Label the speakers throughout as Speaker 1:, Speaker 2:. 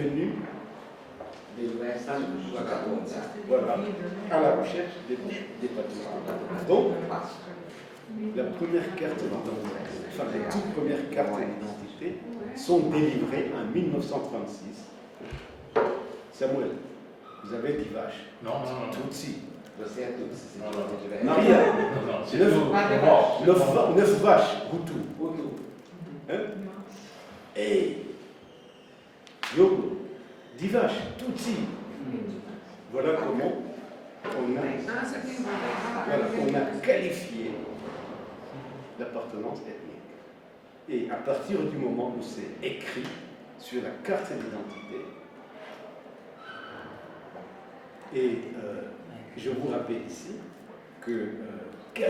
Speaker 1: Venu
Speaker 2: de l'Ouest
Speaker 1: voilà, à la recherche des patriotes. Donc, la première carte d'identité, enfin les toutes premières cartes d'identité sont délivrées en 1936. Samuel, vous avez dit vache.
Speaker 3: Non.
Speaker 1: Tutsi.
Speaker 2: Você é tudo, você
Speaker 3: Non,
Speaker 2: se
Speaker 3: non.
Speaker 2: tiver.
Speaker 1: Maria,
Speaker 3: Non, c'est
Speaker 1: neuf,
Speaker 3: tout.
Speaker 1: neuf vaches, Hutu.
Speaker 2: Hutu.
Speaker 1: Hein? Et Yogo, 10 vaches, Tutsi. Voilà comment on a qualifié l'appartenance ethnique. Et à partir du moment où c'est écrit sur la carte d'identité, et je vous rappelle ici que 95%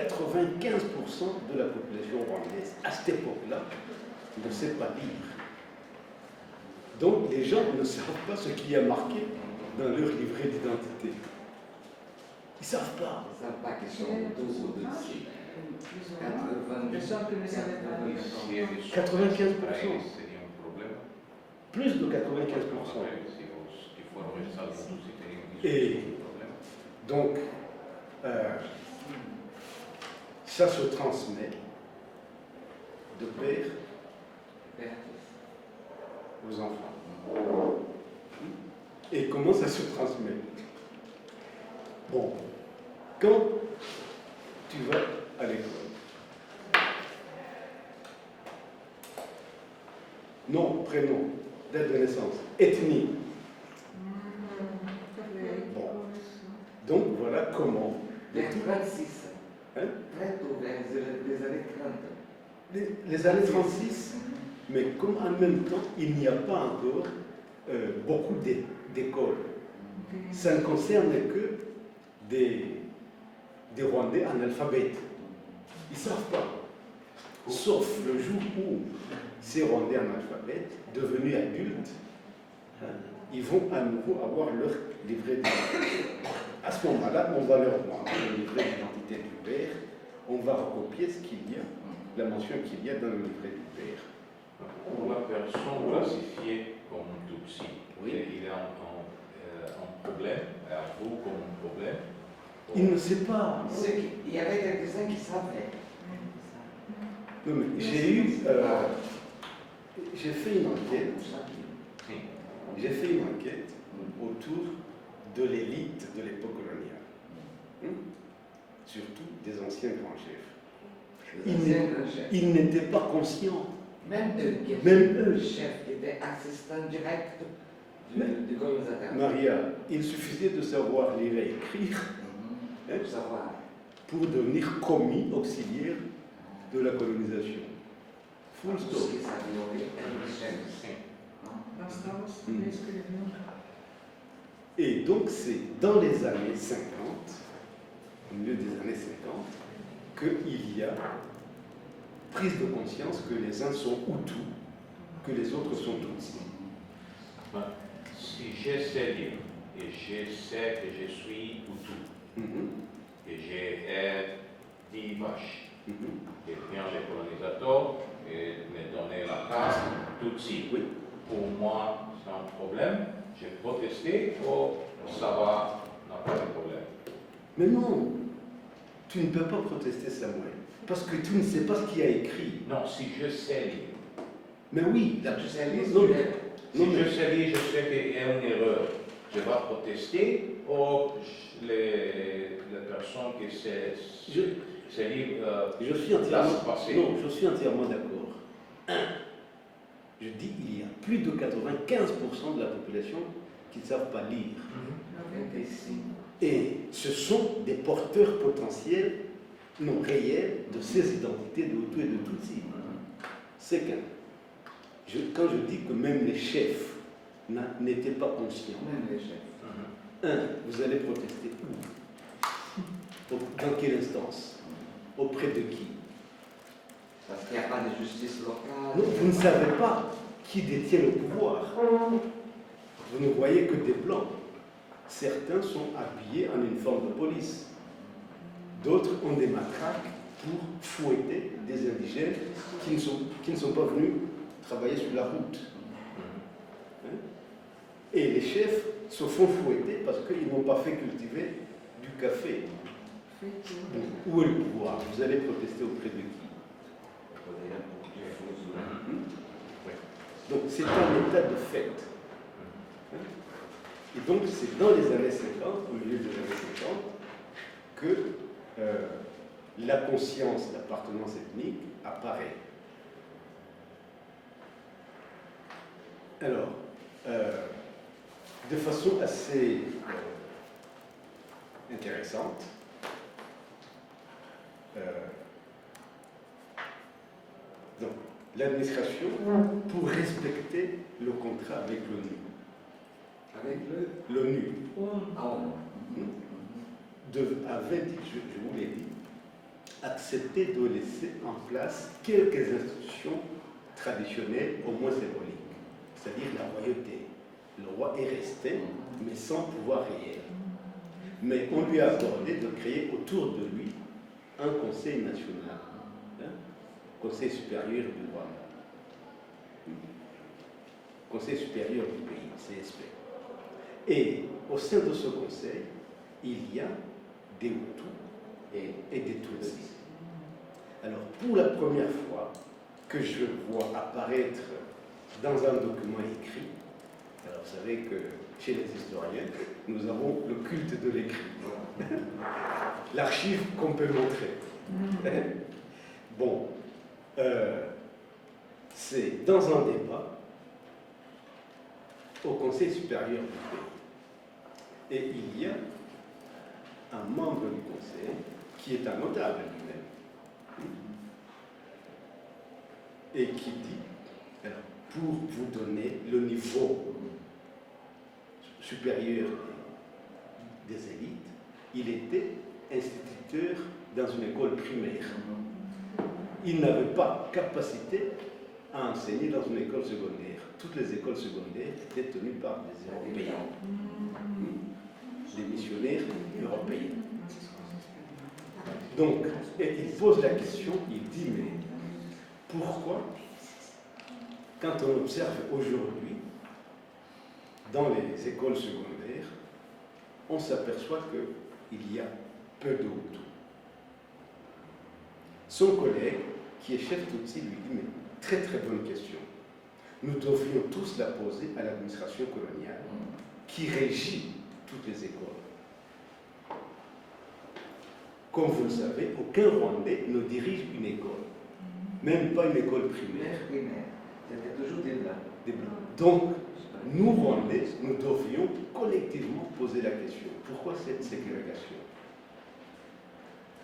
Speaker 1: de la population rwandaise, à cette époque-là, ne sait pas lire. Donc les gens ne savent pas ce qui est marqué dans leur livret d'identité. Ils ne savent pas.
Speaker 2: Ils ne savent pas qu'ils sont Hutus ou Tutsi.
Speaker 1: 95%. Plus de 95%. Et donc, ça se transmet de père aux enfants. Et comment ça se transmet? Bon, quand tu vas à l'école, nom, prénom, date de naissance, ethnie. Bon, donc voilà comment.
Speaker 2: Vers 36.
Speaker 1: Hein?
Speaker 2: Très tôt, vers les années 30.
Speaker 1: Les années 36, mais comme en même temps, il n'y a pas encore beaucoup d'écoles. Ça ne concerne que des Rwandais analphabètes. Ils ne savent pas. Sauf le jour où ces Rwandais analphabètes, devenus adultes, ils vont à nouveau avoir leur livret d'identité. À ce moment-là, on va leur rendre le livret d'identité du père, on va recopier ce qu'il y a, la mention qu'il y a dans le livret du père.
Speaker 3: Pour la personne classifiée comme Tutsi,
Speaker 1: Oui.
Speaker 3: il est un problème, à vous comme un problème.
Speaker 1: Il ne sait pas.
Speaker 2: Il y avait quelques-uns qui savaient.
Speaker 1: Non, mais j'ai fait une enquête. J'ai fait une enquête autour de l'élite de l'époque coloniale, surtout des anciens grands chefs. Ils n'étaient pas conscients.
Speaker 2: Même
Speaker 1: eux.
Speaker 2: Le chef était assistant direct du colonisateur.
Speaker 1: Maria, il suffisait de savoir lire et écrire
Speaker 2: Pour savoir.
Speaker 1: pour devenir commis auxiliaire de la colonisation. Full
Speaker 2: Tout
Speaker 1: stop.
Speaker 2: ce qu'ils savaient, le chef.
Speaker 1: Et donc c'est dans les années 50, au milieu des années 50, qu'il y a prise de conscience que les uns sont Hutus, que les autres sont Tutsis.
Speaker 3: Si je sais lire et je sais que je suis Hutu et j'ai 10 vaches, et vient le colonisateur et me donner la carte Tutsi.
Speaker 1: Oui.
Speaker 3: Pour moi, c'est un problème. J'ai protesté, ou ça va, n'a pas de problème.
Speaker 1: Mais non, tu ne peux pas protester, Samuel, parce que tu ne sais pas ce qu'il y a écrit.
Speaker 3: Non, si je sais lire.
Speaker 1: Mais oui,
Speaker 2: Tu sais lire,
Speaker 1: non,
Speaker 3: Si
Speaker 1: mais-
Speaker 3: je sais lire, je sais qu'il y a une erreur. Je vais protester, ou les personnes qui c'est lire,
Speaker 1: je suis entièrement,
Speaker 3: laissent passer.
Speaker 1: non, je suis entièrement d'accord. Je dis il y a plus de 95% de la population qui ne savent pas lire. Et ce sont des porteurs potentiels, non réels, de ces identités de Hutu et de Tutsi. C'est quand je dis que même les chefs n'étaient pas conscients.
Speaker 2: Même les chefs.
Speaker 1: Vous allez protester où? Dans quelle instance? Auprès de qui?
Speaker 2: Parce qu'il n'y a pas de justice locale.
Speaker 1: Non, vous ne savez pas qui détient le pouvoir. Vous ne voyez que des blancs. Certains sont habillés en uniforme de police. D'autres ont des matraques pour fouetter des indigènes qui ne sont pas venus travailler sur la route. Et les chefs se font fouetter parce qu'ils n'ont pas fait cultiver du café. Donc, où est le pouvoir? Vous allez protester auprès de qui? Donc c'est un état de fait. Et donc c'est dans les années 50, au milieu des années 50, que la conscience d'appartenance ethnique apparaît. Alors, de façon assez intéressante, donc, l'administration, pour respecter le contrat avec l'ONU.
Speaker 2: Avec
Speaker 1: L'ONU avait dit, je vous l'ai dit, accepté de laisser en place quelques institutions traditionnelles, au moins symboliques, c'est-à-dire la royauté. Le roi est resté, mais sans pouvoir réel. Mais on lui a accordé de créer autour de lui un conseil national, conseil supérieur du Rwanda, conseil supérieur du pays, CSP. Et au sein de ce conseil, il y a des Hutus et des Tutsis. Alors, pour la première fois que je vois apparaître dans un document écrit, alors vous savez que chez les historiens, nous avons le culte de l'écrit, l'archive qu'on peut montrer. Bon, c'est dans un débat au Conseil supérieur du pays. Et il y a un membre du Conseil qui est un notable lui-même et qui dit, alors, pour vous donner le niveau supérieur des élites, il était instituteur dans une école primaire. Il n'avait pas capacité à enseigner dans une école secondaire. Toutes les écoles secondaires étaient tenues par des Européens, des missionnaires européens. Donc, et il pose la question, il dit, mais pourquoi, quand on observe aujourd'hui, dans les écoles secondaires, on s'aperçoit qu'il y a peu de Hutus. Son collègue, qui est chef Tutsi, lui dit, mais très très bonne question. Nous devrions tous la poser à l'administration coloniale qui régit toutes les écoles. Comme vous le savez, aucun Rwandais ne dirige une école, même pas une école primaire.
Speaker 2: C'était toujours des Blancs.
Speaker 1: Donc, nous Rwandais, nous devrions collectivement poser la question. Pourquoi cette ségrégation?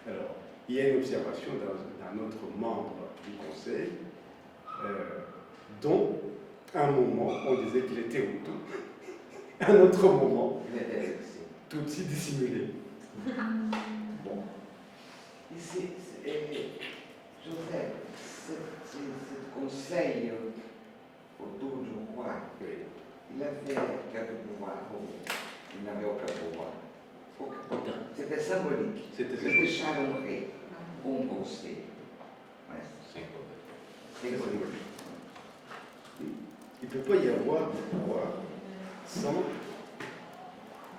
Speaker 1: Alors, il y a une observation d'un autre membre du Conseil, dont, à un moment, on disait qu'il était Hutu, à un autre moment, Tutsi dissimulé. Bon.
Speaker 2: Ici, Joseph, ce conseil autour du roi,
Speaker 1: Oui.
Speaker 2: il avait quelques pouvoirs, il n'avait aucun pouvoir. Aucun. C'était symbolique. C'était chalandré, bon conseil. C'est symbolique.
Speaker 1: Il ne peut pas y avoir de pouvoir sans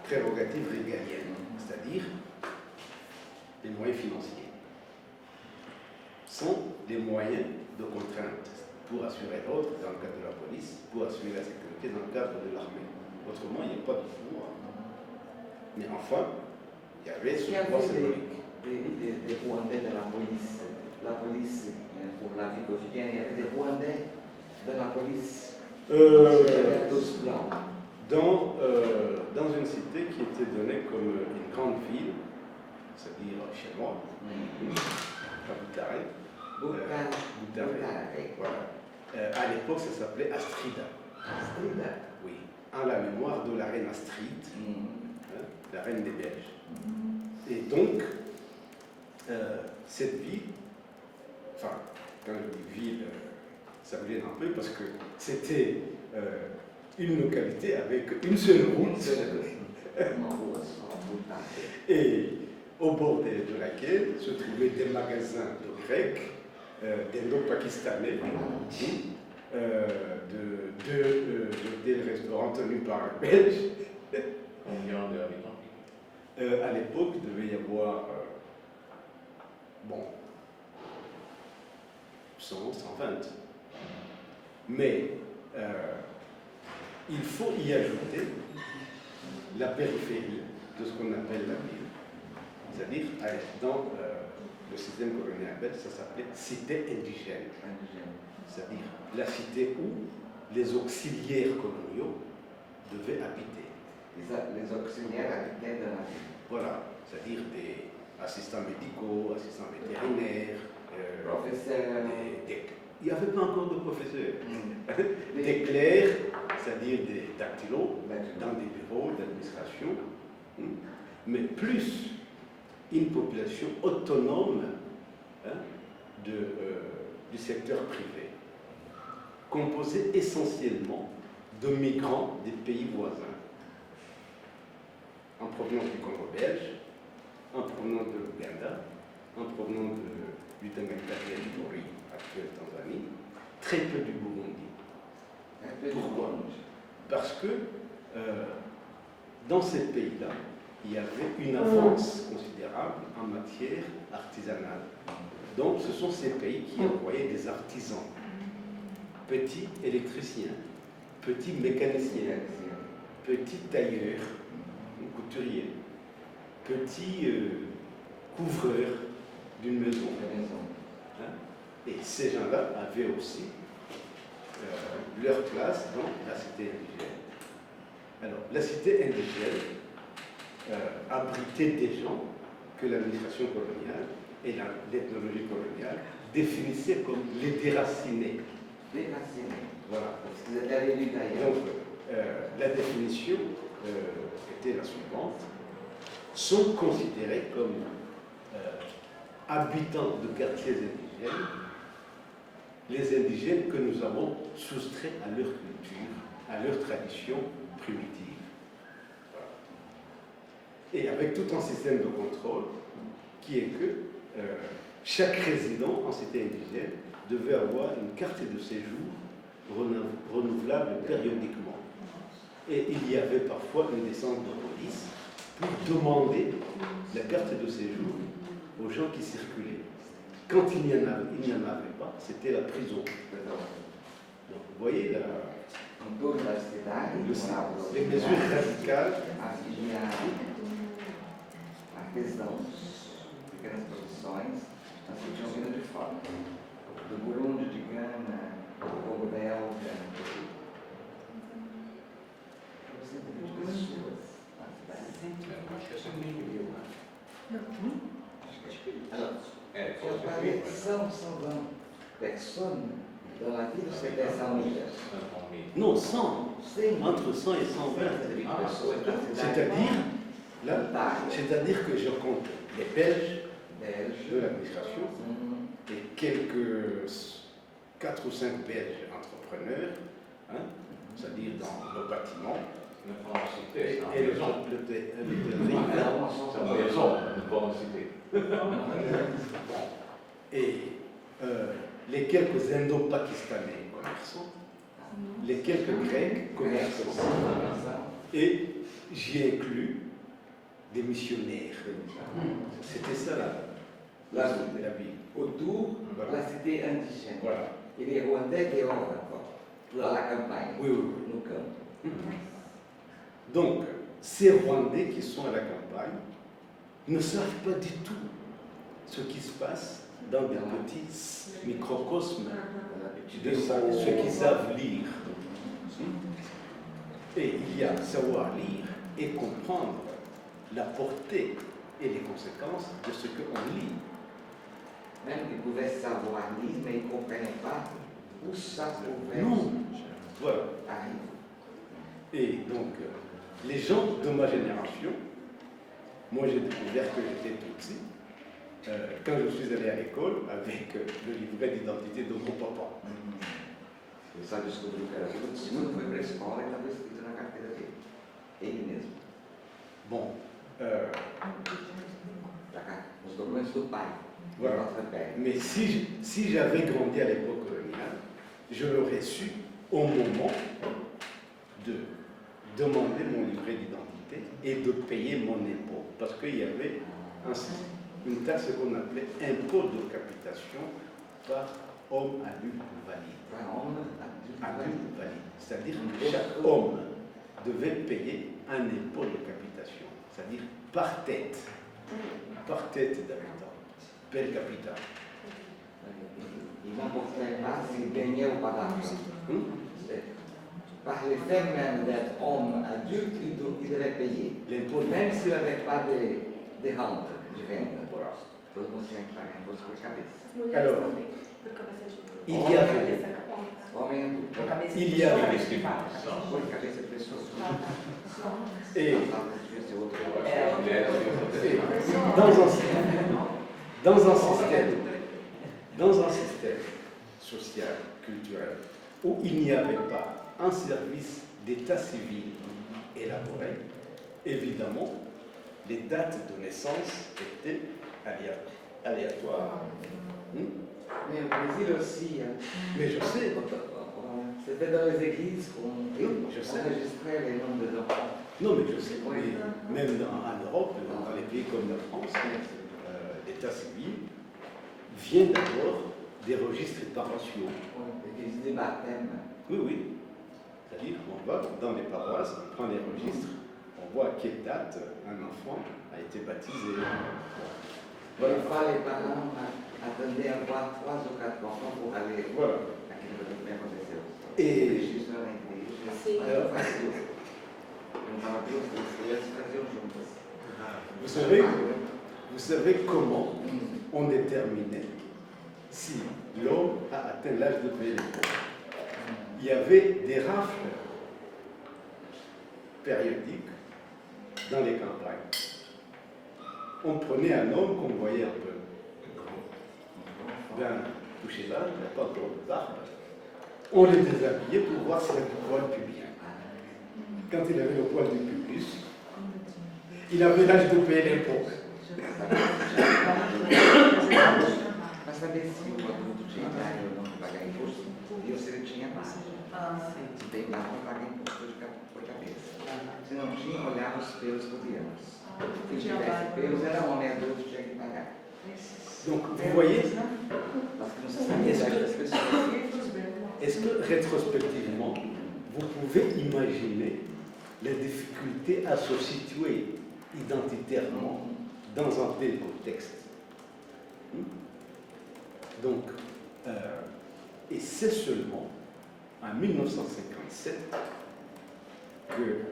Speaker 1: prérogatives régaliennes, c'est-à-dire les moyens financiers, sans les moyens de contrainte pour assurer l'ordre dans le cadre de la police, pour assurer la sécurité dans le cadre de l'armée. Autrement, il n'y a pas de pouvoir. Mais enfin, il y avait ce pouvoir symbolique.
Speaker 2: Des Rwandais de la police pour la vie quotidienne, il y avait des Rwandais de la police. Tous blancs.
Speaker 1: Dans une cité qui était donnée comme une grande ville, c'est-à-dire chez moi, à Butare. Voilà. À l'époque, ça s'appelait Astrida.
Speaker 2: Astrida?
Speaker 1: Oui. En la mémoire de la reine Astrid, la reine des Belges. Et donc, cette ville, enfin, quand je dis ville, ça me gêne un peu parce que c'était une localité avec une seule route. Et au bord de laquelle se trouvaient des magasins de Grecs, d'indo-pakistanais, d'hôtels-restaurants tenus par les Belges.
Speaker 3: Combien d'habitants?
Speaker 1: À l'époque, il devait y avoir, bon, 100, 120. Mais il faut y ajouter la périphérie de ce qu'on appelle la ville. C'est-à-dire, dans le système colonial belge, ça s'appelait cité indigène. C'est-à-dire la cité où les auxiliaires coloniaux devaient habiter.
Speaker 2: Les auxiliaires habitaient dans la ville.
Speaker 1: Voilà, c'est-à-dire des assistants médicaux, assistants vétérinaires,
Speaker 2: Professeurs.
Speaker 1: il n'y avait pas encore de professeurs. Des clercs, c'est-à-dire des dactylos, dans des bureaux d'administration, mais plus une population autonome du secteur privé, composée essentiellement de migrants des pays voisins, en provenance du Congo belge, en provenance de l'Ouganda, en provenance du Tanganyika et du Mori, actuelle Tanzanie, très peu du Burundi. Pourquoi? Parce que dans ces pays-là, il y avait une avance considérable en matière artisanale. Donc ce sont ces pays qui envoyaient des artisans, petits électriciens, petits mécaniciens, petits tailleurs, couturiers, petits couvreurs d'une maison. Et ces gens-là avaient aussi leur place dans la cité indigène. Alors, la cité indigène abritait des gens que l'administration coloniale et l'ethnologie coloniale définissaient comme les déracinés.
Speaker 2: Déracinés.
Speaker 1: Voilà.
Speaker 2: Parce qu'ils étaient réunis d'ailleurs.
Speaker 1: Donc, la définition était la suivante: sont considérés comme habitants de quartiers indigènes les indigènes que nous avons soustraits à leur culture, à leur tradition primitive. Voilà. Et avec tout un système de contrôle qui est que chaque résident en cité indigène devait avoir une carte de séjour renouvelable périodiquement. Et il y avait parfois une descente de police pour demander la carte de séjour aux gens qui circulaient. Quand il n'y en avait pas, c'était la prison. Donc, vous voyez les mesures radicales.
Speaker 2: Havia artesãos, pequenas produções, nós tínhamos vindo de fora. Do Burundi, de Gana, do Congo belga. Você tem pessoas.
Speaker 3: Acho que é 100 mil.
Speaker 2: Alors,
Speaker 3: É,
Speaker 2: eu parlais de 120 personnes dans la ville, c'était 100 000 personnes.
Speaker 1: Non, 100. Entre 100 et 120. C'est-à-dire que je compte les Belges de l'administration et quelques 4 ou 5 Belges entrepreneurs, c'est-à dire dans le bâtiment. Et le et les quelques Indo-Pakistanais commerçants, les quelques Grecs commerçants, et j'y inclus des missionnaires. C'était ça la ville.
Speaker 2: Autour,
Speaker 1: Voilà.
Speaker 2: la cité indigène.
Speaker 1: Voilà.
Speaker 2: Et les Rwandais qui ont encore dans la campagne.
Speaker 1: Oui, oui, oui.
Speaker 2: Nous comme.
Speaker 1: Donc, ces Rwandais qui sont à la campagne ne savent pas du tout ce qui se passe dans des petits microcosmes de ceux qui savent lire. Et il y a savoir lire et comprendre la portée et les conséquences de ce qu'on lit.
Speaker 2: Même qu'ils pouvaient savoir lire, mais ils ne comprenaient pas où ça pouvait
Speaker 1: Non. Voilà.
Speaker 2: arriver.
Speaker 1: Et donc, les gens de ma génération, moi j'ai découvert que j'étais tout petit, quand je suis allé à l'école avec le livret d'identité de mon papa.
Speaker 2: Ele só descobriu que era tudo. Segundo foi para a escola e estava escrito na carteira dele. Ele mesmo.
Speaker 1: Bon,
Speaker 2: Os documentos do pai.
Speaker 1: Voilà.
Speaker 2: Notre père.
Speaker 1: mais si j'avais grandi à l'époque coloniale, je l'aurais su au moment de demander mon livret d'identité et de payer mon impôt. Parce qu'il y avait une taxe qu'on appelait impôt de capitation par homme adulte valide. Adulte valide. C'est-à-dire que chaque homme devait payer un impôt de capitation, c'est-à-dire par tête d'habitant, per capita.
Speaker 2: Il n'importait pas s'il gagnait ou pas d'argent. Par les faits même d'être homme adulte, il devait payer.
Speaker 1: L'impôt,
Speaker 2: Même s'il n'avait pas de rente de venda. Todo mundo tinha que pagar imposto por cabeça.
Speaker 1: Alors, il y avait
Speaker 2: Homem adulto.
Speaker 1: Il y avait
Speaker 2: Por cabeça de pessoa.
Speaker 1: et
Speaker 3: Mulheres,
Speaker 1: dans un système social, culturel, où il n'y avait pas un service d'état civil élaboré, évidemment, les dates de naissance étaient aléatoires.
Speaker 2: Mais au Brésil aussi,
Speaker 1: Mais je sais,
Speaker 2: c'était dans les églises qu'on
Speaker 1: je sais.
Speaker 2: enregistrait les noms des enfants.
Speaker 1: Non, mais je sais,
Speaker 2: Oui.
Speaker 1: mais même en Europe, dans les pays comme la France, l'état civil vient d'abord des registres paroissiaux.
Speaker 2: L'église des baptêmes.
Speaker 1: Oui, oui. C'est-à-dire qu'on va dans les paroisses, on prend les registres, on voit à quelle date un enfant a été baptisé.
Speaker 2: Voilà. Des fois, les parents attendaient à voir 3 ou 4 enfants pour aller
Speaker 1: Voilà.
Speaker 2: à quel que aconteceu.
Speaker 1: Et
Speaker 2: Juste dans l'église,
Speaker 4: Sim.
Speaker 2: eu fazia. Eu não estava duas crianças faziam juntas.
Speaker 1: vous savez comment on déterminait si l'homme a atteint l'âge de payer l'impôt. Il y avait des rafles périodiques dans les campagnes. On prenait un homme qu'on voyait un peu bien touché l'âge, il n'y a pas encore de barbe. On les déshabillait pour voir s'il avait le poil pubien. Quand il avait le poil du pubis, il avait l'âge de payer l'impôt.
Speaker 2: Para saber se o adulto tinha idade ou não de pagar imposto, e se ele tinha base. Se tem base para pagar imposto por cabeça. Se não tinha, olhava os pelos cotidianos. Se tivesse pelos, era homem adulto, tinha que pagar.
Speaker 1: Donc, vous voyez,
Speaker 2: Parce que não se sabia a idade das pessoas.
Speaker 1: est-ce que rétrospectivement, vous pouvez imaginer les difficultés à se situer identitairement dans un tel contexte? Donc, et c'est seulement en 1957 que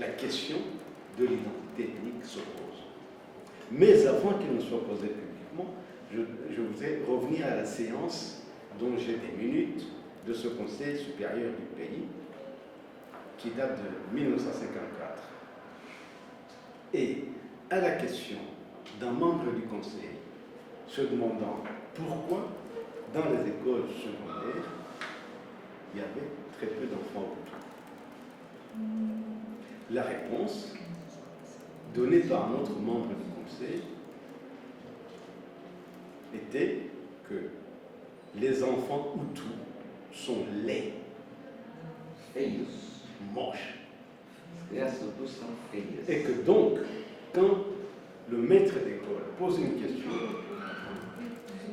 Speaker 1: la question de l'identité ethnique se pose. Mais avant qu'elle ne soit posée publiquement, je voudrais revenir à la séance dont j'ai des minutes de ce Conseil supérieur du pays qui date de 1954. Et à la question d'un membre du Conseil se demandant pourquoi dans les écoles secondaires il y avait très peu d'enfants hutus. La réponse donnée par un autre membre du Conseil était que les enfants hutus sont laids,
Speaker 2: Feios.
Speaker 1: moches,
Speaker 2: As crianças adultas são feias.
Speaker 1: et que donc, quand le maître d'école pose une question,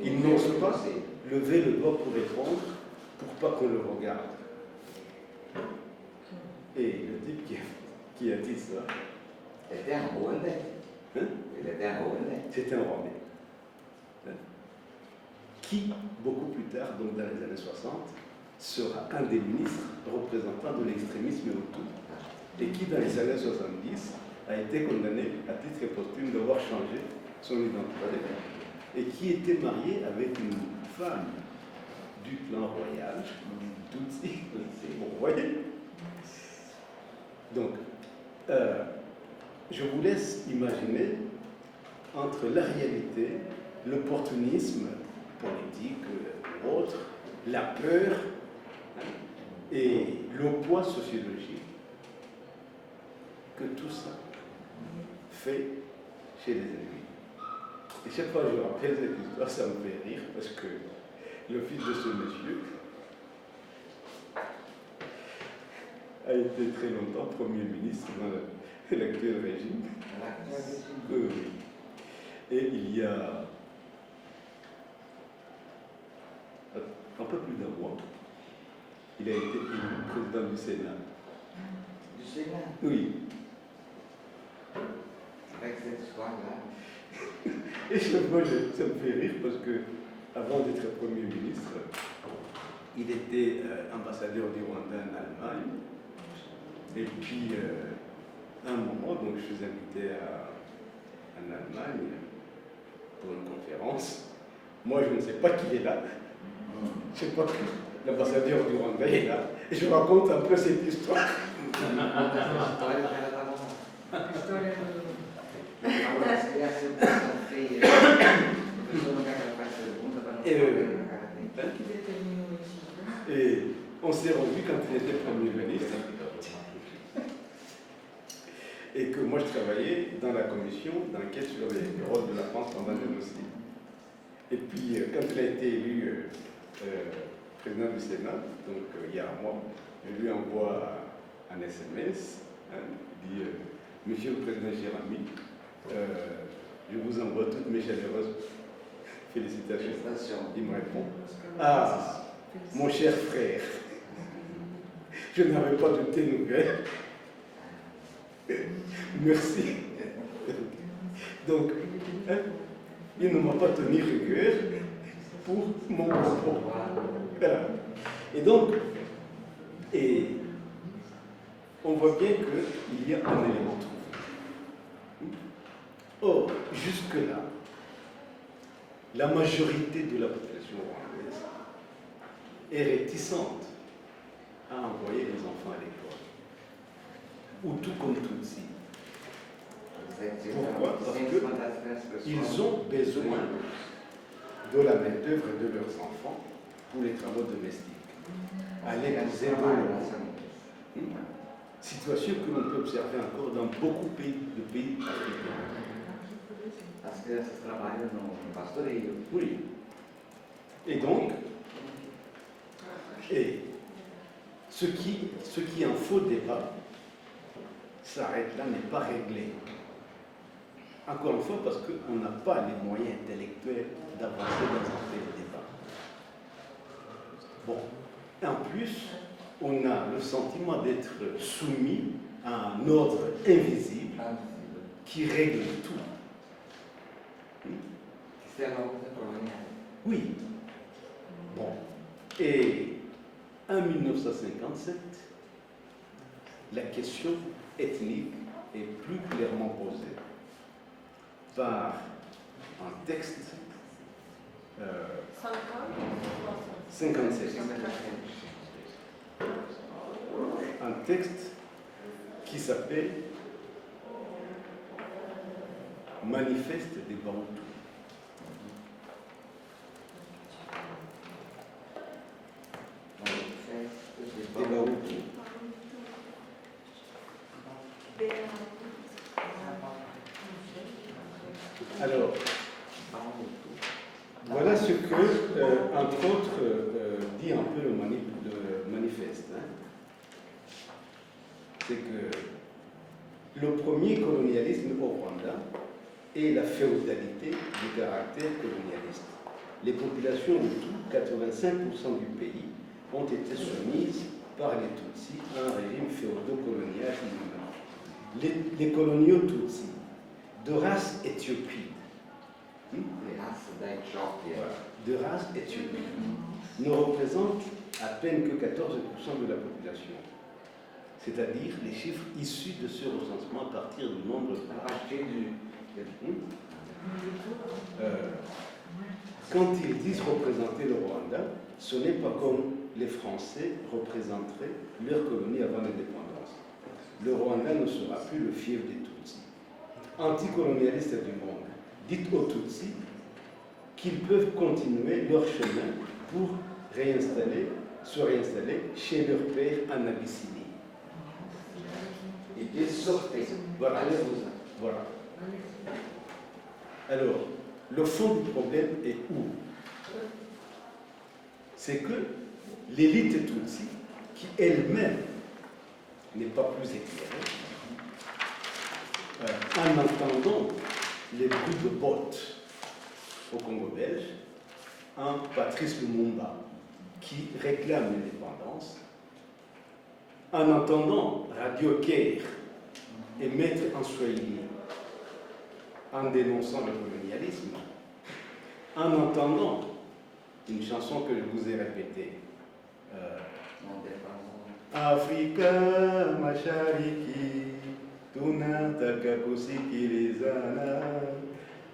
Speaker 1: il n'ose pas lever le doigt pour répondre pour pas qu'on le regarde. Et le type qui a dit ça,
Speaker 2: Ele était un Rwandais.
Speaker 1: hein,
Speaker 2: Ele était un Rwandais.
Speaker 1: c'était un Rwandais. Hein, qui, beaucoup plus tard, donc dans les années 60, sera un des ministres représentants de l'extrémisme hutu, et qui, dans les années 70, a été condamné à titre posthume d'avoir changé son identité, et qui était marié avec une femme du clan royal, Tutsi, vous voyez. Donc, je vous laisse imaginer entre la réalité, l'opportunisme politique ou autre, la peur et le poids sociologique que tout ça fait chez les ennemis. Et chaque fois que je rappelle cette histoire, ça me fait rire parce que le fils de ce monsieur a été très longtemps Premier ministre dans l'actuel régime. Oui, oui. Et il y a un peu plus d'un mois, il a été élu président du Sénat.
Speaker 2: Du Sénat?
Speaker 1: Oui.
Speaker 2: Avec cette histoire-là.
Speaker 1: Et moi, ça me fait rire parce que avant d'être Premier ministre, il était ambassadeur du Rwanda en Allemagne. Et puis, à un moment, donc, je suis invité en Allemagne pour une conférence. Moi, je ne sais pas qui est là. Je ne sais pas que l'ambassadeur du Rwanda est là. Et je raconte un peu cette histoire.
Speaker 2: Agora, se tivesse situação feia, o professor não quer que ela faça pergunta para não fazer na cara dele.
Speaker 4: Qui détermine aussi.
Speaker 1: Et on s'est revu quand il était Premier ministre. Et que moi, je travaillais dans la commission d'enquête sur le rôle de la France pendant le génocide. Et puis, quand il a été élu président du Sénat, donc il y a un mois, je lui envoie un SMS, il dit Monsieur le Président Jérémy, je vous envoie toutes mes chaleureuses félicitations. Il me répond Ah, mon cher frère, je n'avais pas de tes nouvelles. Merci. Donc, il ne m'a pas tenu rigueur pour mon propos. Voilà. Et donc, on voit bien qu'il y a un élément trouvé. Or, jusque-là, la majorité de la population rwandaise est réticente à envoyer les enfants à l'école. Ou tout comme Tutsi. Pourquoi? Parce qu'ils ont besoin de la main-d'œuvre de leurs enfants pour les travaux domestiques. Aller les aider. Situation que l'on peut observer encore dans beaucoup de pays africains.
Speaker 2: As crianças trabalham no pastoreio.
Speaker 1: Oui. Et donc, ce qui est un faux débat s'arrête là, n'est pas réglé. Encore une fois, parce qu'on n'a pas les moyens intellectuels d'avancer dans un tel débat. Bon. Et en plus, on a le sentiment d'être soumis à un ordre invisible qui règle tout. Oui. Bon. Et en 1957, la question ethnique est plus clairement posée par un texte 57. Un texte qui s'appelle Manifeste des Bantou. Des Bantou. Alors, voilà ce que, entre autres, dit un peu le manifeste. C'est que le premier colonialisme au Rwanda est la féodalité du caractère colonialiste. Les populations de tout, 85% du pays, ont été soumises par les Tutsis à un régime féodo-colonial inhumain. Les coloniaux Tutsis, de race éthiopide, de race éthiopide, ne représentent à peine que 14% de la population. C'est-à-dire les chiffres issus de ce recensement à partir du nombre quand ils disent représenter le Rwanda, ce n'est pas comme les Français représenteraient leur colonie avant l'indépendance. Le Rwanda ne sera plus le fief des Tutsis. Anticolonialistes du monde, dites aux Tutsis qu'ils peuvent continuer leur chemin pour se réinstaller chez leur père en Abyssinie.
Speaker 2: Et sortez.
Speaker 1: Voilà.
Speaker 2: Allez-vous.
Speaker 1: Voilà. Alors, le fond du problème est où? C'est que l'élite Tutsi, qui elle-même n'est pas plus éclairée, en entendant les bruits de bottes au Congo belge, un Patrice Lumumba qui réclame l'indépendance, en entendant Radio Caire émettre en Swahili en dénonçant le colonialisme, en entendant une chanson que je vous ai répétée, Afrika Mashariki, tunataka kusikilizana,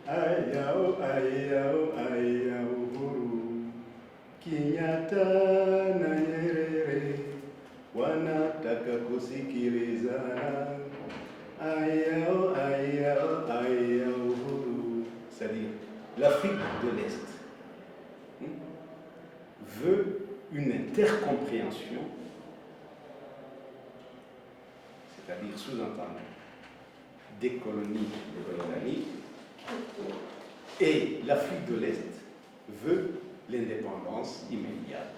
Speaker 1: ayao ayao ayao huru, Kenyatta na Nyerere wanataka kusikilizana, ayao ayao ayao huru. C'est-à-dire, l'Afrique de l'Est veut une intercompréhension, c'est-à-dire sous-entendu des colonies britanniques, et l'Afrique de l'Est veut l'indépendance immédiate.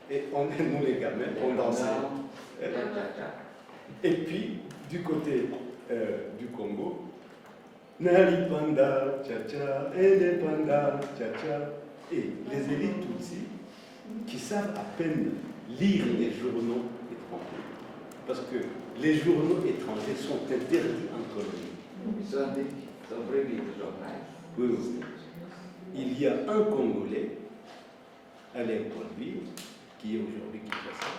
Speaker 1: Et nous les gamins, on dansait. Et puis, du côté du Congo, Nalipanda, tcha-tcha, indépenda, tcha-tcha, et les élites Tutsi qui savent à peine lire les journaux étrangers, parce que les journaux étrangers sont interdits en colonie. Oui, oui. Il y a un Congolais, Alain Colville, qui est aujourd'hui Kinshasa,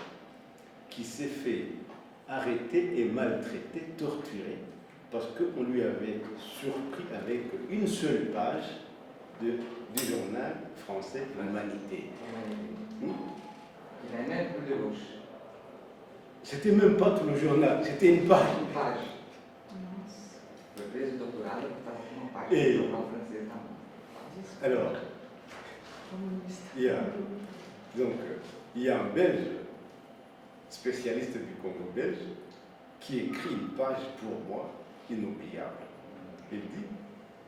Speaker 1: qui s'est fait arrêter et maltraiter, torturer, parce qu'on lui avait surpris avec une seule page du journal français L'Humanité.
Speaker 2: Il a même plus de gauche.
Speaker 1: C'était même pas tout le journal, c'était une page.
Speaker 2: Une page. Le président doctoral est une page
Speaker 1: Et-
Speaker 2: du journal français.
Speaker 1: Alors, il y a un Belge, spécialiste du Congo belge, qui écrit une page pour moi inoubliable. Il dit,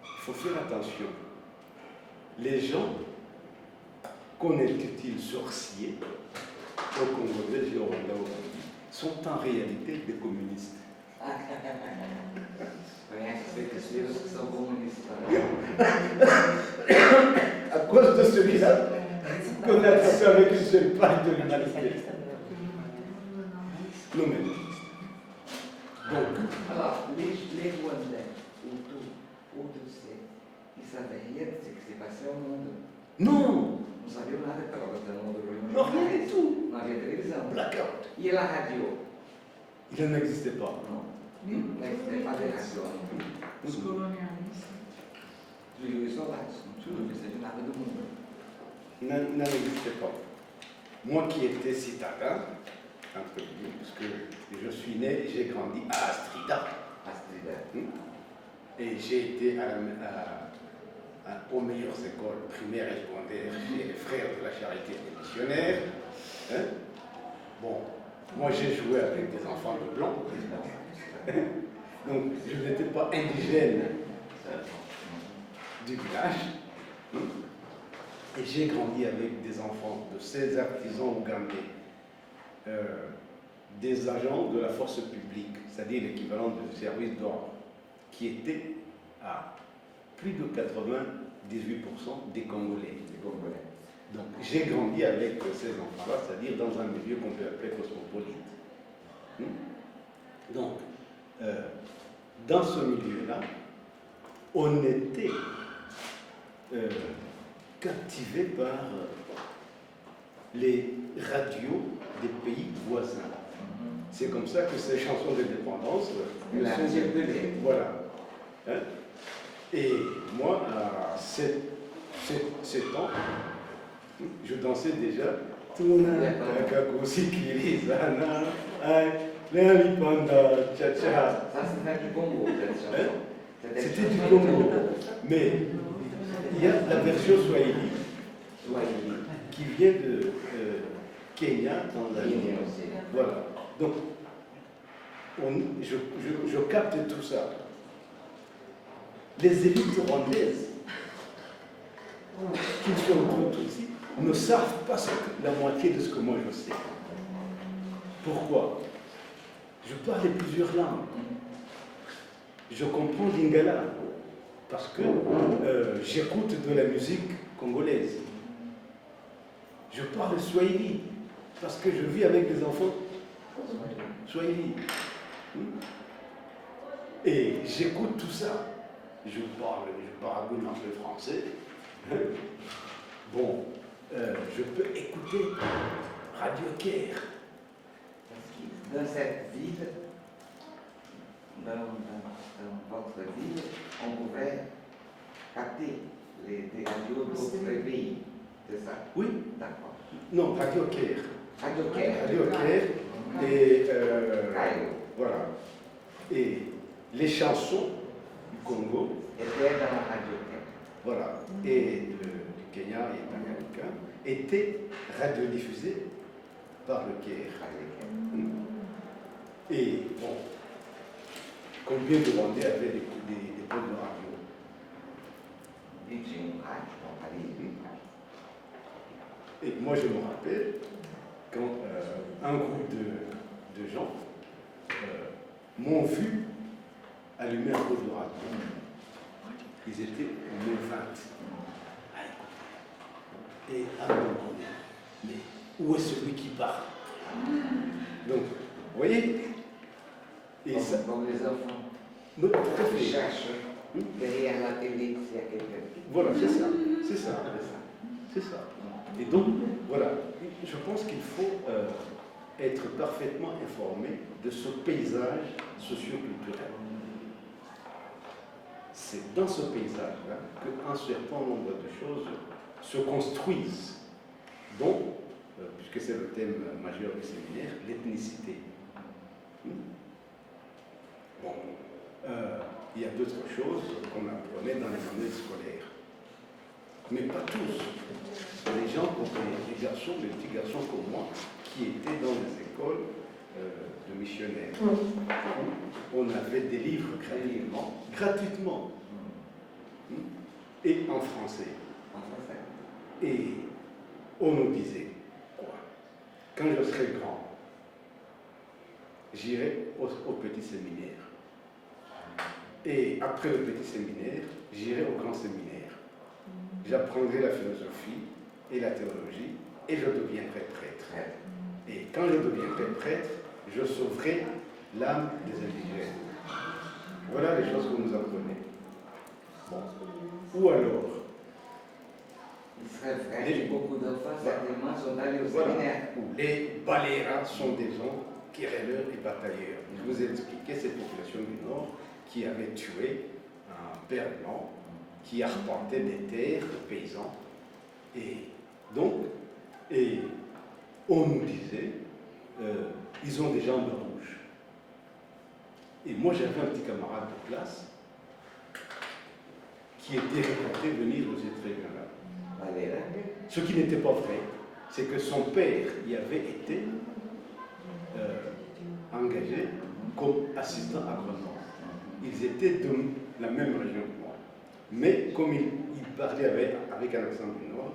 Speaker 1: il faut faire attention. Les gens, connaissent-ils sorciers au Congo belge et au Rwanda aujourd'hui, sont en réalité des communistes.
Speaker 2: Conhece os feiticeiros que são comunistas.
Speaker 1: À cause de celui-là, qu'on a fait avec une seule page de l'humanité. Non mais. Donc,
Speaker 2: Alors, les Rwandais, ou Tutsi, ils savaient rien de ce qui s'est passé au monde.
Speaker 1: non,
Speaker 2: Não sabiam nada que estava acontecendo no mundo do
Speaker 1: non, rien du tout.
Speaker 2: Não havia televisão.
Speaker 1: Blackout.
Speaker 2: E la radio?
Speaker 1: Il n'existait pas.
Speaker 2: Não. Não existia radio.
Speaker 4: Os colonialistas.
Speaker 2: Julius isolados. Não tinha notícia de nada do mundo.
Speaker 1: N'existait pas. Moi qui étais citadin, entre guillemets, parce que je suis né et j'ai grandi à Astrida.
Speaker 2: Astrida.
Speaker 1: Et j'ai été aux meilleures écoles primaires et secondaires chez les frères de la charité des missionnaires. Hein? Bon, moi j'ai joué avec des enfants de blanc. Donc je n'étais pas indigène du village. Et j'ai grandi avec des enfants de ces artisans ougandais, des agents de la force publique, c'est-à-dire l'équivalent du service d'ordre, qui étaient à plus de 98% des Congolais. Donc j'ai grandi avec ces enfants-là, c'est-à-dire dans un milieu qu'on peut appeler cosmopolite. Donc, dans ce milieu-là, on était captivé par les radios des pays voisins. C'est comme ça que ces chansons d'indépendance voilà. Hein? Et moi, à 7 ans, je dansais déjà. Ça,
Speaker 2: c'était du Congo, cette chanson.
Speaker 1: C'était du Congo. Mais il y a la version Swahili qui vient de Kenya, Tanzanie. Voilà. Donc, je capte tout ça. Les élites rwandaises qu'ils sont Tutsi, ne savent pas la moitié de ce que moi je sais. Pourquoi? Je parle plusieurs langues. Je comprends lingala parce que j'écoute de la musique congolaise. Je parle swahili parce que je vis avec des enfants swahili. Et j'écoute tout ça. Je parle un peu français. Bon, je peux écouter Radio Caire.
Speaker 2: Dans cette ville, dans votre ville, on pouvait capter des radios d'autres pays. C'est ça?
Speaker 1: Oui.
Speaker 2: D'accord.
Speaker 1: Non, Radio Caire.
Speaker 2: Radio Caire.
Speaker 1: Radio Caire. Et
Speaker 2: Cairo.
Speaker 1: voilà. Et les chansons du Congo.
Speaker 2: Était dans la Radio Caire.
Speaker 1: Voilà. Et du Kenya et Tanganyika étaient radiodiffusées par le Caire. Et bon, combien de Rwandais avaient des postes de radio? Et moi, je me rappelle quand un groupe de gens m'ont vu allumer un poste de radio. Ils étaient au moins 20 à écouter et à me demander, mais où est celui qui parle? Donc, vous voyez? Et ça,
Speaker 2: Comme les enfants
Speaker 1: tout à fait.
Speaker 2: qui cherchent derrière la télé s'il y a quelqu'un.
Speaker 1: Voilà, c'est ça. C'est ça. C'est ça. Et donc, voilà, je pense qu'il faut être parfaitement informé de ce paysage socio-culturel. C'est dans ce paysage-là qu'un certain nombre de choses se construisent, dont, puisque c'est le thème majeur du séminaire, l'ethnicité. Bon, il y a d'autres choses qu'on apprenait dans les manuels scolaires. Mais pas tous. Les gens, les garçons, les petits garçons comme moi, qui étaient dans les écoles de missionnaires. On avait des livres gratuitement. Et en français. Et on nous disait, quoi? Quand je serai grand, j'irai au petit séminaire. Et après le petit séminaire, j'irai au grand séminaire. J'apprendrai la philosophie et la théologie et je deviendrai prêtre. Et quand je deviendrai prêtre, je sauverai l'âme des indigènes. Voilà les choses que nous apprenons. Bon. Ou alors,
Speaker 2: Il serait vrai que beaucoup d'enfants, certainement, sont allés au
Speaker 1: voilà,
Speaker 2: séminaire.
Speaker 1: les Baléras sont des gens querelleurs et batailleurs. Je vous ai expliqué cette population du Nord qui avait tué un père blanc qui arpentait des terres de paysans. Et donc, on nous disait, ils ont des jambes rouges. Et moi, j'avais un petit camarade de classe qui était réputé venir de cette région-là. Ce qui n'était pas vrai, c'est que son père y avait été engagé comme assistant agronome. Ils étaient de la même région que moi. Mais comme il parlait avec un accent du Nord,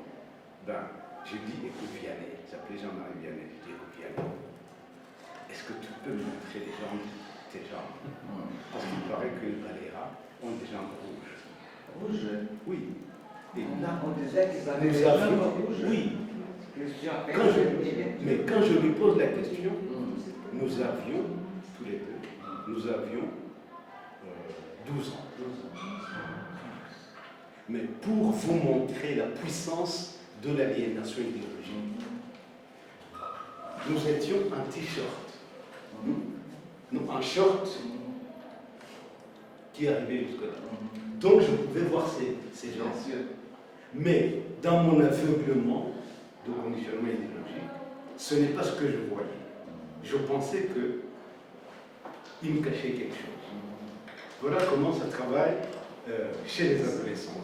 Speaker 1: ben, j'ai dit, écoute Vianney, il s'appelait Jean-Marie Vianney, j'ai dit, écoute Vianney, est-ce que tu peux me montrer tes jambes? Parce qu'il paraît que les Baléras ont des jambes rouges.
Speaker 2: Rouges?
Speaker 1: Oui. Et là,
Speaker 2: On disait qu'ils avaient
Speaker 1: nous
Speaker 2: des jambes
Speaker 1: avions,
Speaker 2: rouges.
Speaker 1: oui, mais quand je lui pose la question, nous avions, tous les deux, nous avions 12 ans. Mais pour vous montrer la puissance de l'aliénation idéologique, nous étions en t-shirt. Non, en short qui arrivait jusque-là. Donc je pouvais voir ces gens. Mais dans mon aveuglement de conditionnement idéologique, ce n'est pas ce que je voyais. Je pensais qu'il me cachait quelque chose. Voilà comment ça travaille chez les adolescents.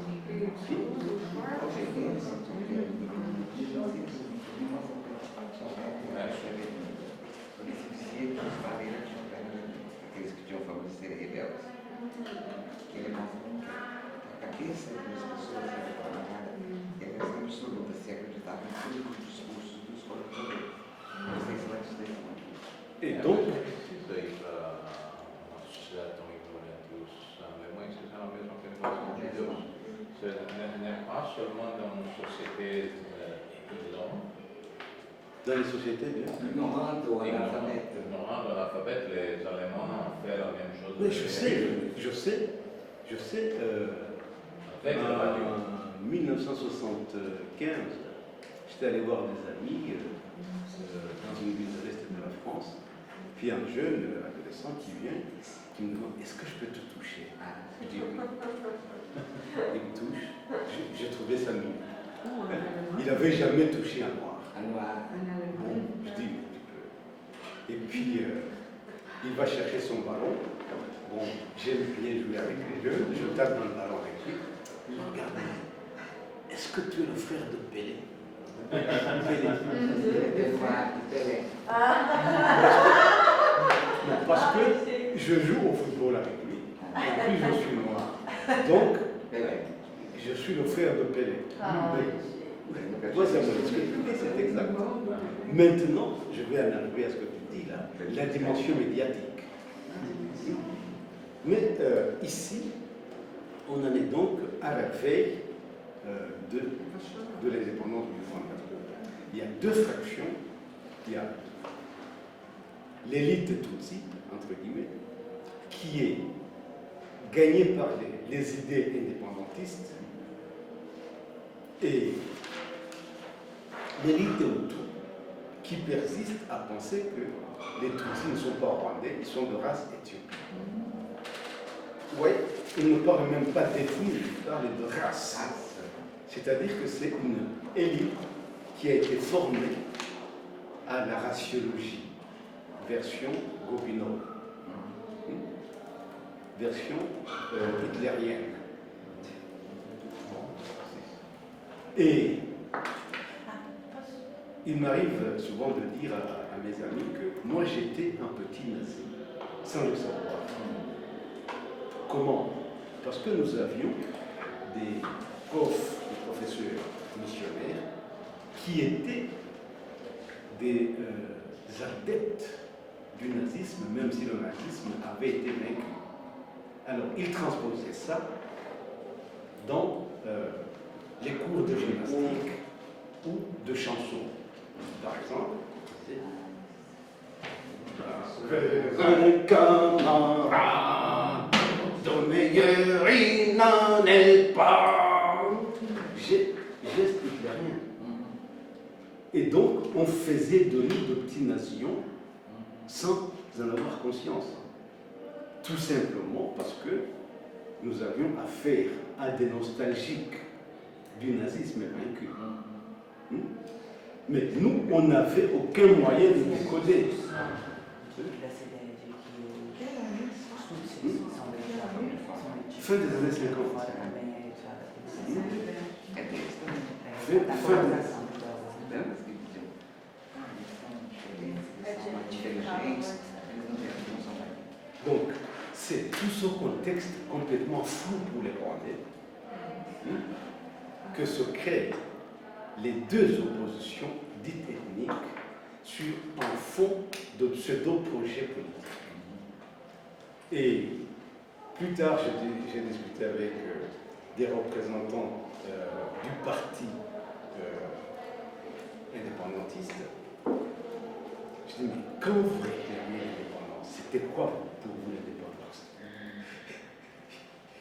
Speaker 2: cabeça das pessoas que estavam lá, era essa absoluta, se acreditava em todos os discursos dos colonizadores. Não sei se vai te dizer muito.
Speaker 1: Et donc,
Speaker 3: Precisa ir para uma sociedade tão ignorante. Os alemães fizeram a mesma pergunta de Deus. N'est pas seulement dans une société ignorante.
Speaker 1: dans les sociétés, bien.
Speaker 2: Ignorante ou analfabète.
Speaker 3: Ignorant l'alphabet, les Allemands ont fait la même chose.
Speaker 1: Oui, je sais.
Speaker 3: Avec la radio.
Speaker 1: En 1975, j'étais allé voir des amis dans une ville de l'Est de la France. Puis un jeune adolescent qui vient, qui me demande, est-ce que je peux te toucher? Je dis oui. Il me touche. J'ai trouvé ça mignon. Il n'avait jamais touché un noir. Bon, je dis, tu peux. Et puis, il va chercher son ballon. Bon, j'aime bien jouer avec les jeunes. Je tape dans le ballon avec lui. Regarde, est-ce que tu es le frère de Pelé? Pelé. Parce que je joue au football avec lui. Et puis, je suis noir. Donc, je suis le frère de Pelé. Moi, ça me dit, c'est exactement. Maintenant, je vais en arriver à ce que tu dis là, la dimension médiatique. Mais ici, on en est donc à la veille de l'indépendance du Rwanda. Il y a deux fractions. Il y a l'élite Tutsi, entre guillemets, qui est gagnée par les idées indépendantistes, et l'élite Hutu qui persiste à penser que les Tutsis ne sont pas rwandais, ils sont de race éthiopienne. Oui, ils ne parlent même pas d'ethnie, ils parlent de race. C'est-à-dire que c'est une élite qui a été formée à la raciologie, version Gobineau, version hitlérienne. Et il m'arrive souvent de dire à mes amis que moi j'étais un petit nazi, sans le savoir. Comment? Parce que nous avions des profs, des professeurs missionnaires qui étaient des adeptes du nazisme, même si le nazisme avait été vaincu. Alors, ils transposaient ça dans les cours de gymnastique ou de chansons. Par exemple, un camarade de meilleur il n'en est pas. Geste hitlérien. Et donc, on faisait de nous de petits nations sans en avoir conscience. Tout simplement parce que nous avions affaire à des nostalgiques du nazisme vaincu. Mais nous, on n'avait aucun moyen de décoder. Fin des années 50. Donc, c'est tout ce contexte complètement fou pour les Rwandais que se créent les deux oppositions dites ethniques sur un fond de pseudo-projets politiques. Et plus tard, j'ai discuté avec des représentants du parti indépendantiste. Je dis, mais quand vous réclamez l'indépendance, c'était quoi pour vous l'indépendance?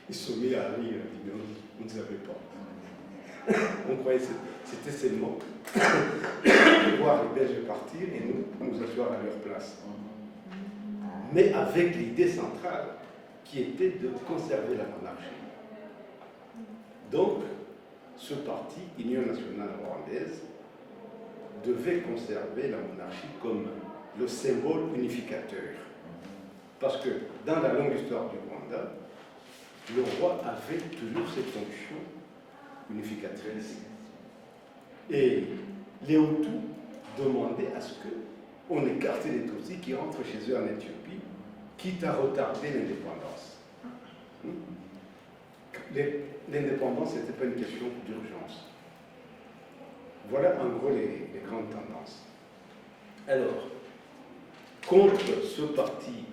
Speaker 1: Ils se sont mis à rire, ils disent, on ne savait pas. On croyait que c'était seulement voir les Belges partir et nous asseoir à leur place. Mais avec l'idée centrale qui était de conserver la monarchie. Donc, ce parti, Union nationale rwandaise, devait conserver la monarchie comme le symbole unificateur. Parce que dans la longue histoire du Rwanda, le roi avait toujours cette fonction unificatrice. Et les Hutus demandaient à ce qu'on écarte les Tutsis qui rentrent chez eux en Éthiopie, quitte à retarder l'indépendance. l'indépendance n'était pas une question d'urgence. Voilà en gros les grandes tendances. Alors, contre ce parti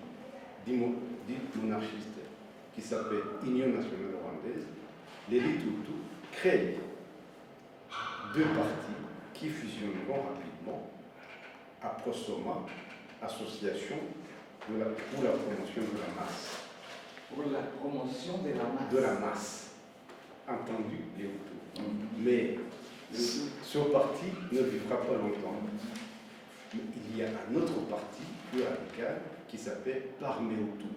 Speaker 1: dit monarchiste qui s'appelle Union nationale rwandaise, l'élite Hutu crée deux partis qui fusionneront rapidement, APROSOMA, Association pour la promotion de la masse.
Speaker 2: Pour la promotion de la masse.
Speaker 1: De la masse, entendu les Hutus. Mais ce parti ne vivra pas longtemps. Il y a un autre parti plus radical qui s'appelle Parme Hutu.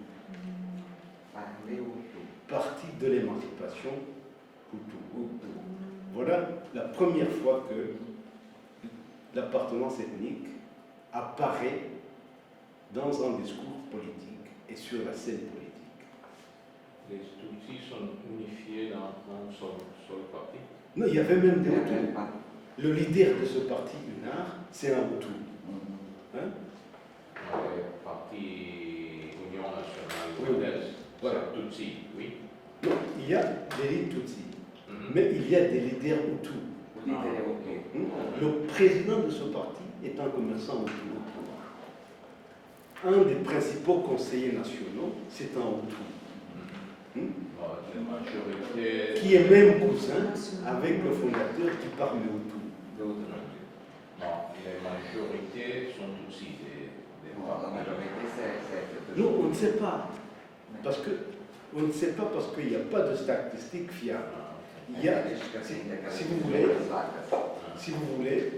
Speaker 1: Parti de l'émancipation Hutu. Voilà la première fois que l'appartenance ethnique apparaît dans un discours politique et sur la scène politique.
Speaker 3: Les Tutsis sont unifiés dans un seul parti.
Speaker 1: Non, il y avait même des Hutus. Le leader de ce parti UNAR, c'est un Hutu. Hein?
Speaker 3: Le parti Union nationale
Speaker 1: Oui,
Speaker 3: rwandaise,
Speaker 1: voilà.
Speaker 3: c'est Tutsi, oui.
Speaker 1: Non, il y a des leaders Tutsis, mais il y a des leaders Hutus. Le président de ce parti est un commerçant Hutu. Un des principaux conseillers nationaux, c'est un Hutu.
Speaker 3: La majorité.
Speaker 1: Qui est même cousin avec le fondateur qui parle Hutu.
Speaker 3: Non, les majorités sont aussi des
Speaker 1: Non, on ne sait pas. On ne sait pas parce qu'il n'y a pas de statistiques fiables. Il y a, si vous voulez,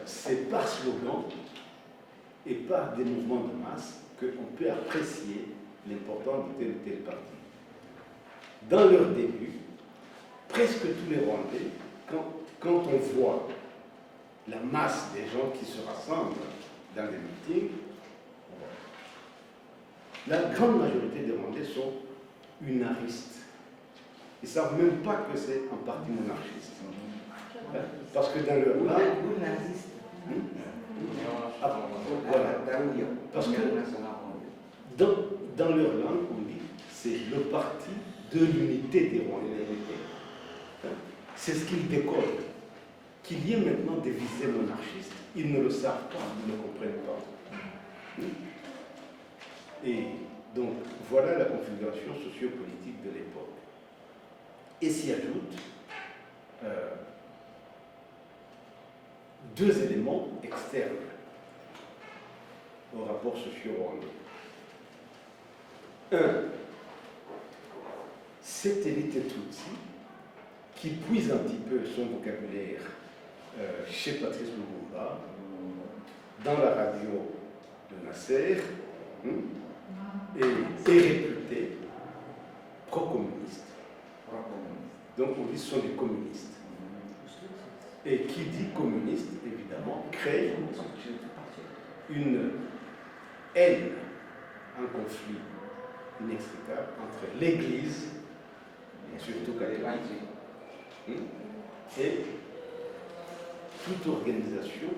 Speaker 1: c'est par slogan et par des mouvements de masse qu'on peut apprécier l'importance de tel ou tel parti. Dans leur début, presque tous les Rwandais, quand on voit la masse des gens qui se rassemblent dans les meetings, la grande majorité des Rwandais sont unaristes. Ils ne savent même pas que c'est un parti monarchiste. Parce que dans leur langue... Parce que dans leur langue, on dit c'est le parti de l'unité des Rwandais. C'est ce qu'ils décodent. Qu'il y ait maintenant des visées monarchistes, ils ne le savent pas, ils ne comprennent pas. Et donc, voilà la configuration sociopolitique de l'époque. Et s'y ajoutent deux éléments externes au rapport socio-rwandais. Un, cette élite Tutsi qui puise un petit peu son vocabulaire chez Patrice Lumumba, dans la radio de Nasser, est réputé pro-communiste. Donc on dit que ce sont des communistes. Et qui dit communiste, évidemment, crée une haine, un conflit inextricable entre l'Église, surtout catholique, et toute organisation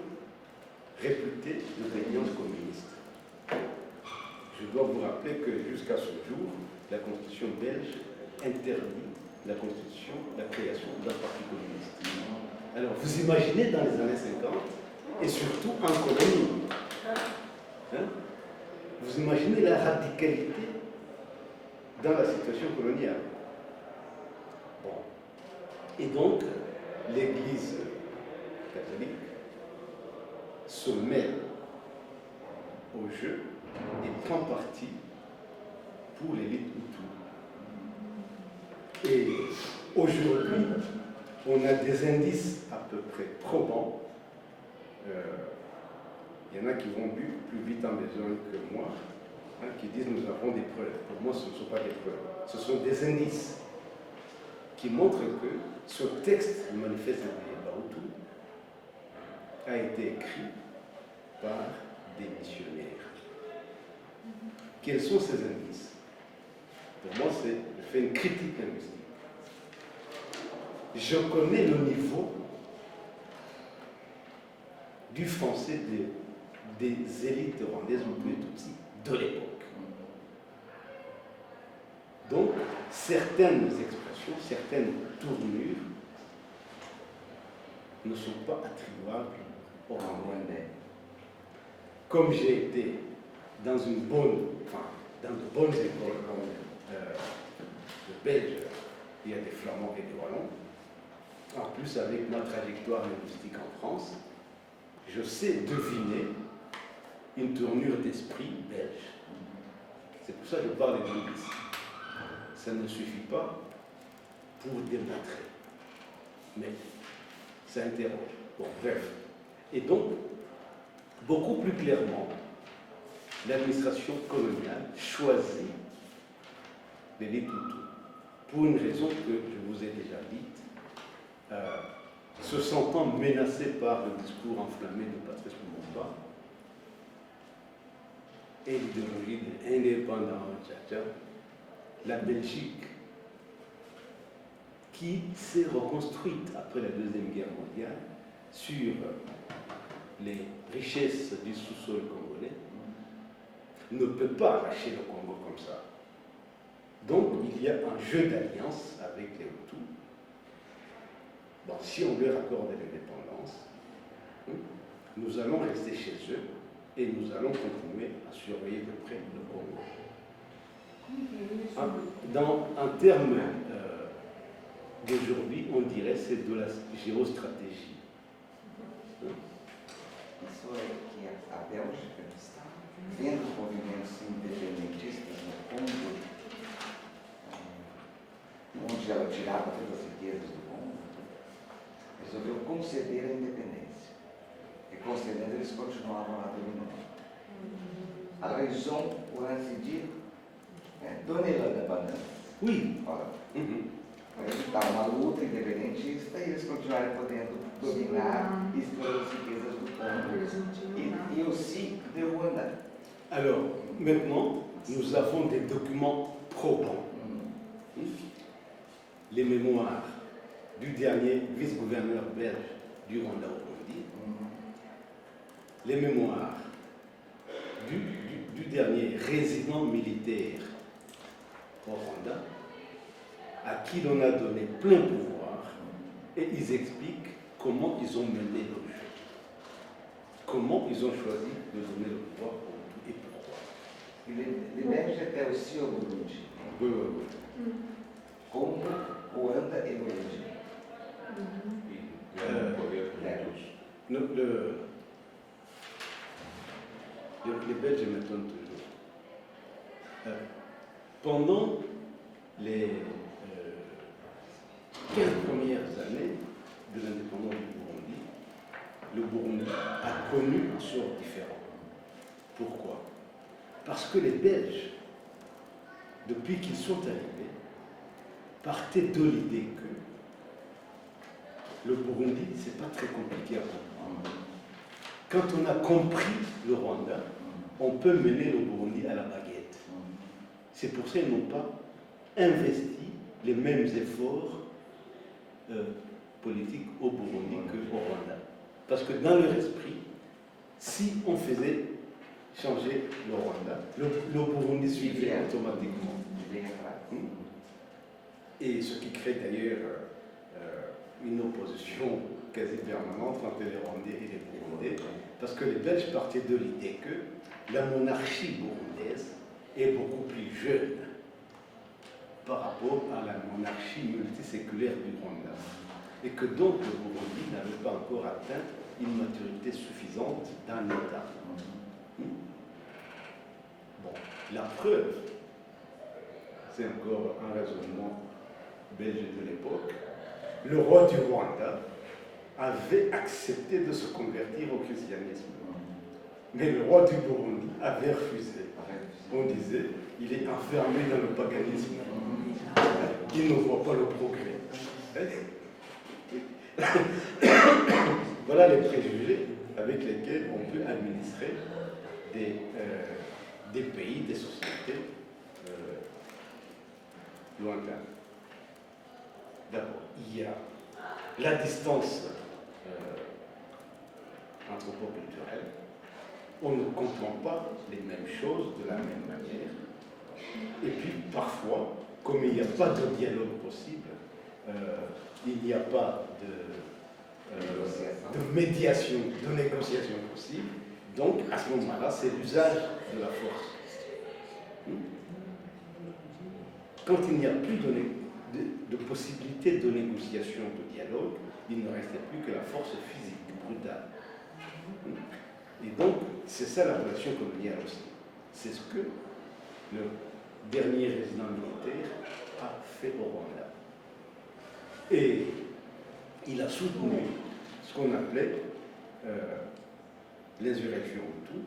Speaker 1: réputée de réunion communiste. Je dois vous rappeler que jusqu'à ce jour, la Constitution belge interdit la Constitution, la création d'un parti communiste. Alors, vous imaginez dans les années 50, et surtout en colonie, vous imaginez la radicalité dans la situation coloniale. Bon. Et donc, l'Église catholique se mêle au jeu et prend parti pour l'élite Hutu. Et aujourd'hui, on a des indices à peu près probants. Il y en a qui vont plus vite en besogne que moi, qui disent nous avons des preuves. Pour moi, ce ne sont pas des preuves. Ce sont des indices qui montrent que ce texte du manifeste de Bahutu a été écrit par des missionnaires. Quels sont ces indices? Pour moi, je fais une critique linguistique. Je connais le niveau du français des élites rwandaises ou des Tutsis de l'époque. Donc, certaines expressions l'administration, certaines tournures ne sont pas attribuables au Rwandais. Comme j'ai été dans de bonnes écoles comme le Belge, il y a des Flamands et des Wallons. En plus, avec ma trajectoire linguistique en France, je sais deviner une tournure d'esprit belge. C'est pour ça que je parle de linguisme. Ça ne suffit pas pour démontrer, mais ça interroge. Bon, bref. Et donc, beaucoup plus clairement, l'administration coloniale choisit les Hutus pour une raison que je vous ai déjà dite, se sentant menacé par le discours enflammé de Patrice Lumumba et l'idéologie de l'indépendance, la Belgique, qui s'est reconstruite après la Deuxième Guerre mondiale sur les richesses du sous-sol congolais, ne peut pas arracher le Congo comme ça. Donc il y a un jeu d'alliance avec les Hutus. Bon, si on leur accorde l'indépendance, nous allons rester chez eux et nous allons continuer à surveiller de près le Congo. En termes d'aujourd'hui, on dirait que c'est de la géostratégie.
Speaker 2: Isso é que a Bélgica, vendo os movimentos independentistas no Congo, onde ela tirava todas as riquezas do Congo, resolveu conceder a independência. E concedendo, eles continuavam lá dominando. A raison, pour ainsi dire, donner l'indépendance.
Speaker 1: Oui.
Speaker 2: Ora, está uma luta independentista e eles continuaram podendo dominar e explorar as riquezas do Congo. Et aussi de Rwanda.
Speaker 1: Alors, maintenant, nous avons des documents probants. Les mémoires du dernier vice-gouverneur belge du Rwanda au Burundi, les mémoires du dernier résident militaire au Rwanda, à qui l'on a donné plein pouvoir, et ils expliquent comment ils ont mené le jeu. Comment ils ont choisi de donner le pouvoir et pourquoi.
Speaker 2: Les Belges étaient aussi au Burundi.
Speaker 1: Oui, oui, oui.
Speaker 2: Congo, Rwanda et Burundi.
Speaker 1: Les Belges m'étonnent toujours. Pendant les 15 premières années de l'indépendance du Burundi, le Burundi a connu un sort différent. Pourquoi? Parce que les Belges, depuis qu'ils sont arrivés, partaient de l'idée que le Burundi, c'est pas très compliqué à comprendre. Quand on a compris le Rwanda, on peut mener le Burundi à la baguette. C'est pour ça qu'ils n'ont pas investi les mêmes efforts politiques au Burundi qu'au Rwanda. Parce que dans leur esprit, si on faisait changer le Rwanda, le Burundi suivait automatiquement. Et ce qui crée d'ailleurs une opposition quasi permanente entre les Rwandais et les Burundais, parce que les Belges partaient de l'idée que la monarchie burundaise est beaucoup plus jeune par rapport à la monarchie multiséculaire du Rwanda, et que donc le Burundi n'avait pas encore atteint une maturité suffisante dans l'État. Bon, la preuve, c'est encore un raisonnement belge de l'époque, le roi du Rwanda avait accepté de se convertir au christianisme. Mais le roi du Burundi avait refusé. On disait, il est enfermé dans le paganisme. Il ne voit pas le progrès. Voilà les préjugés avec lesquels on peut administrer des pays, des sociétés lointaines. D'abord, il y a la distance anthropoculturelle. On ne comprend pas les mêmes choses de la même manière. Et puis, parfois, comme il n'y a pas de dialogue possible, il n'y a pas de médiation, de négociation possible. Donc, à ce moment-là, c'est l'usage de la force. Quand il n'y a plus de possibilité de négociation, de dialogue, il ne restait plus que la force physique, brutale. Et donc, c'est ça la relation coloniale aussi. C'est ce que le dernier résident militaire a fait au Rwanda. Et il a soutenu ce qu'on appelait l'insurrection Hutu.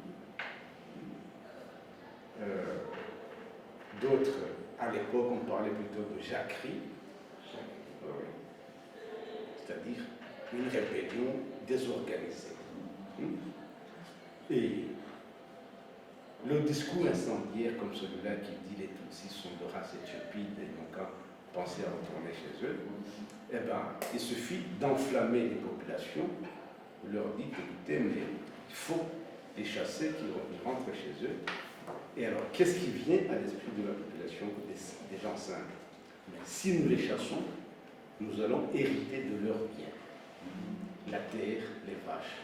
Speaker 1: D'autres, à l'époque, on parlait plutôt de jacquerie, c'est-à-dire une rébellion désorganisée. Et le discours incendiaire comme celui-là qui dit les Tutsis sont de race éthiopide et n'ont qu'à penser à retourner chez eux, eh bien, il suffit d'enflammer les populations, leur dit écoutez, mais il faut les chasser, qu'ils rentrent chez eux. Et alors, qu'est-ce qui vient à l'esprit de la population, des gens simples? Mais si nous les chassons, nous allons hériter de leurs biens. La terre, les vaches,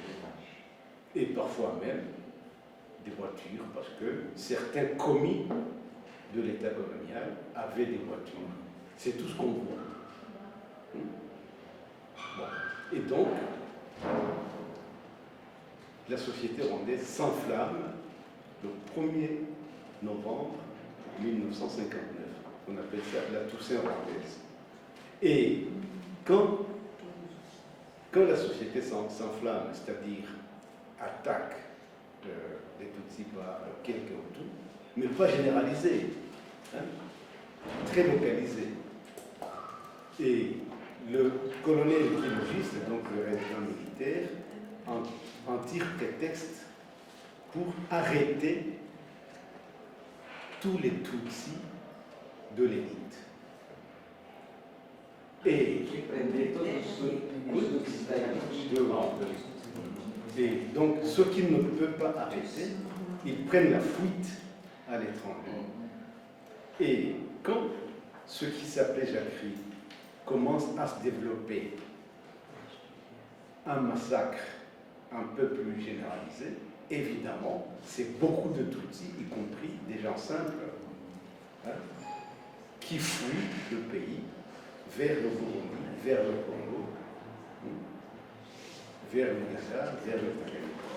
Speaker 1: et parfois même des voitures, parce que certains commis de l'État colonial avaient des voitures. C'est tout ce qu'on voit. Bon. Et donc, la société rwandaise s'enflamme le 1er novembre 1959. On appelle ça la Toussaint rwandaise. Et quand la société s'enflamme, c'est-à-dire attaque les Tutsis par quelques Hutus, mais pas généralisé, très localisé. Et le colonel Kilogiste, donc le résident militaire, en tire prétexte pour arrêter tous les Tutsis de l'élite. Et donc, ceux qui ne peuvent pas arrêter, ils prennent la fuite à l'étranger. Et quand ce qui s'appelait jacquerie commence à se développer, un massacre un peu plus généralisé, évidemment, c'est beaucoup de Tutsis, y compris des gens simples, qui fuient le pays vers le Burundi, vers le Congo, vers l'Ouganda, vers le Tanganyika.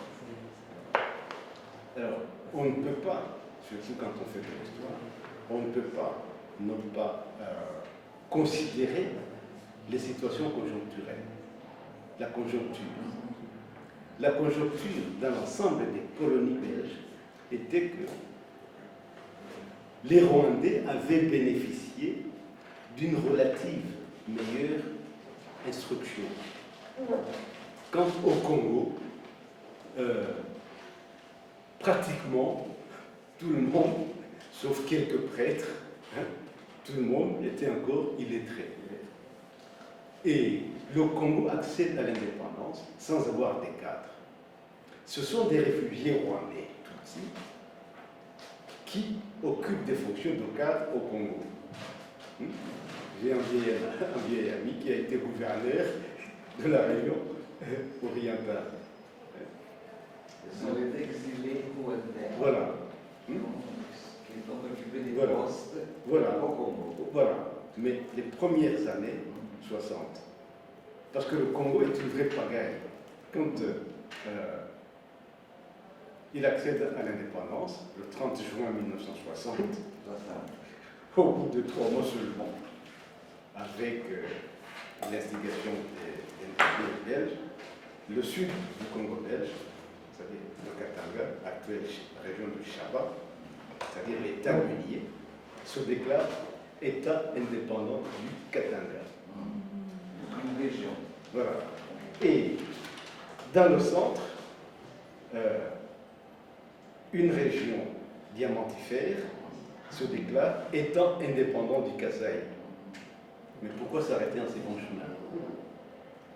Speaker 1: Alors, on ne peut pas, surtout quand on fait de l'histoire, on ne peut pas ne pas considérer les situations conjoncturelles, la conjoncture. La conjoncture dans l'ensemble des colonies belges était que les Rwandais avaient bénéficié d'une relative meilleure instruction. Quant au Congo, pratiquement tout le monde, sauf quelques prêtres, tout le monde était encore illettré. Et le Congo accède à l'indépendance sans avoir des cadres. Ce sont des réfugiés rwandais, Tutsis, qui occupent des fonctions de cadre au Congo. J'ai un vieil ami qui a été gouverneur de la région orientale.
Speaker 2: Ce sont les exilés rwandais.
Speaker 1: Voilà.
Speaker 2: Qui ont occupé des
Speaker 1: Voilà.
Speaker 2: postes
Speaker 1: Voilà.
Speaker 2: au Congo.
Speaker 1: Voilà. Mais les premières années 60, parce que le Congo est une vraie pagaille. Quand il accède à l'indépendance, le 30 juin 1960, au bout de 3 mois seulement, avec l'instigation des Belges, le sud du Congo belge, c'est-à-dire le Katanga, actuelle région du Chaba, c'est-à-dire l'État minier, se déclare État indépendant du Katanga.
Speaker 2: Une région.
Speaker 1: Voilà. Et dans le centre, une région diamantifère se déclare étant indépendant du Kasaï. Mais pourquoi s'arrêter en ces bons chemins?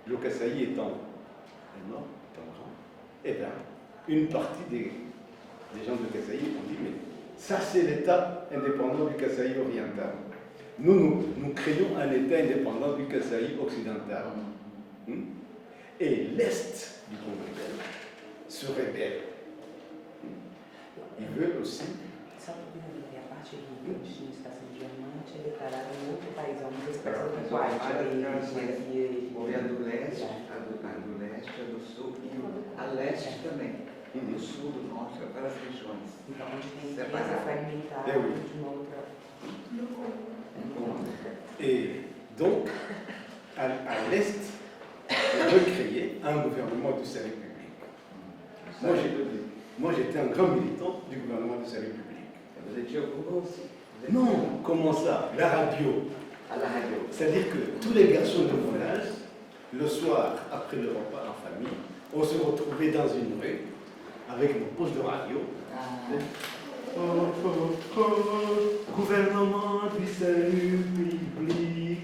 Speaker 1: Le Kasaï étant énorme, étant grand, eh bien, une partie des gens de Kasaï ont dit, mais ça c'est l'État indépendant du Kasaï oriental. nous créons un État indépendant du Kasaï occidental. Et l'Est du Congo belge se rebelle. Ils veulent aussi.
Speaker 4: Só porque a parte do Chile está sendo diamante é declarado em outro país, é uma expressão da
Speaker 2: O governo do leste, do leste, a do sul e a leste também. Do sul, do norte, para as regiões.
Speaker 4: Então, onde tem empresa fragmentada de uma outra.
Speaker 1: Et donc, à l'Est, on veut créer un gouvernement du salut public. Moi, j'étais un grand militant du gouvernement du salut public.
Speaker 2: Vous étiez au Congo aussi?
Speaker 1: Non, comment ça? La radio.
Speaker 2: À la radio.
Speaker 1: C'est-à-dire que tous les garçons de mon âge, le soir, après le repas en famille, on se retrouvait dans une rue avec nos postes de radio. Gouvernement du salut public,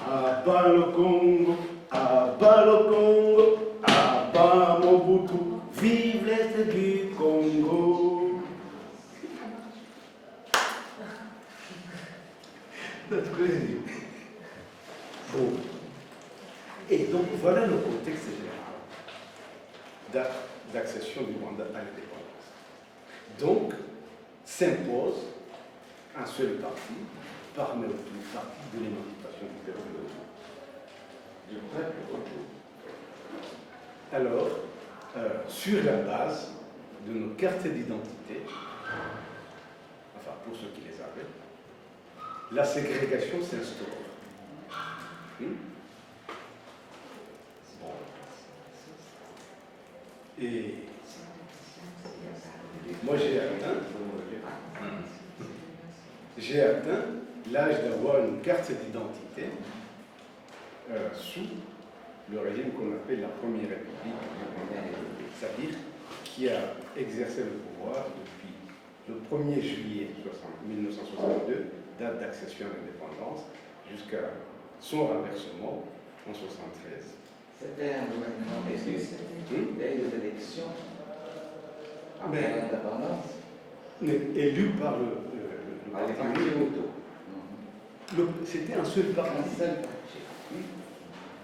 Speaker 1: à bas le Congo, à bas le Congo, à bas Mobutu, vive l'Est du Congo. Bon. Et donc voilà le contexte général d'accession du Rwanda à l'indépendance. Donc, s'impose un seul parti parmi les partis de l'émancipation du peuple hutu. Alors, sur la base de nos cartes d'identité, enfin pour ceux qui les avaient, la ségrégation s'instaure. Bon. Et moi j'ai atteint l'âge d'avoir une carte d'identité sous le régime qu'on appelle la Première République, c'est-à-dire qui a exercé le pouvoir depuis le 1er juillet 1962, date d'accession à l'indépendance, jusqu'à son renversement en 1973.
Speaker 2: C'était un gouvernement élu, des élections après l'indépendance.
Speaker 1: Élu par le
Speaker 2: parti Hutu.
Speaker 1: C'était un seul parti.
Speaker 2: Un seul parti.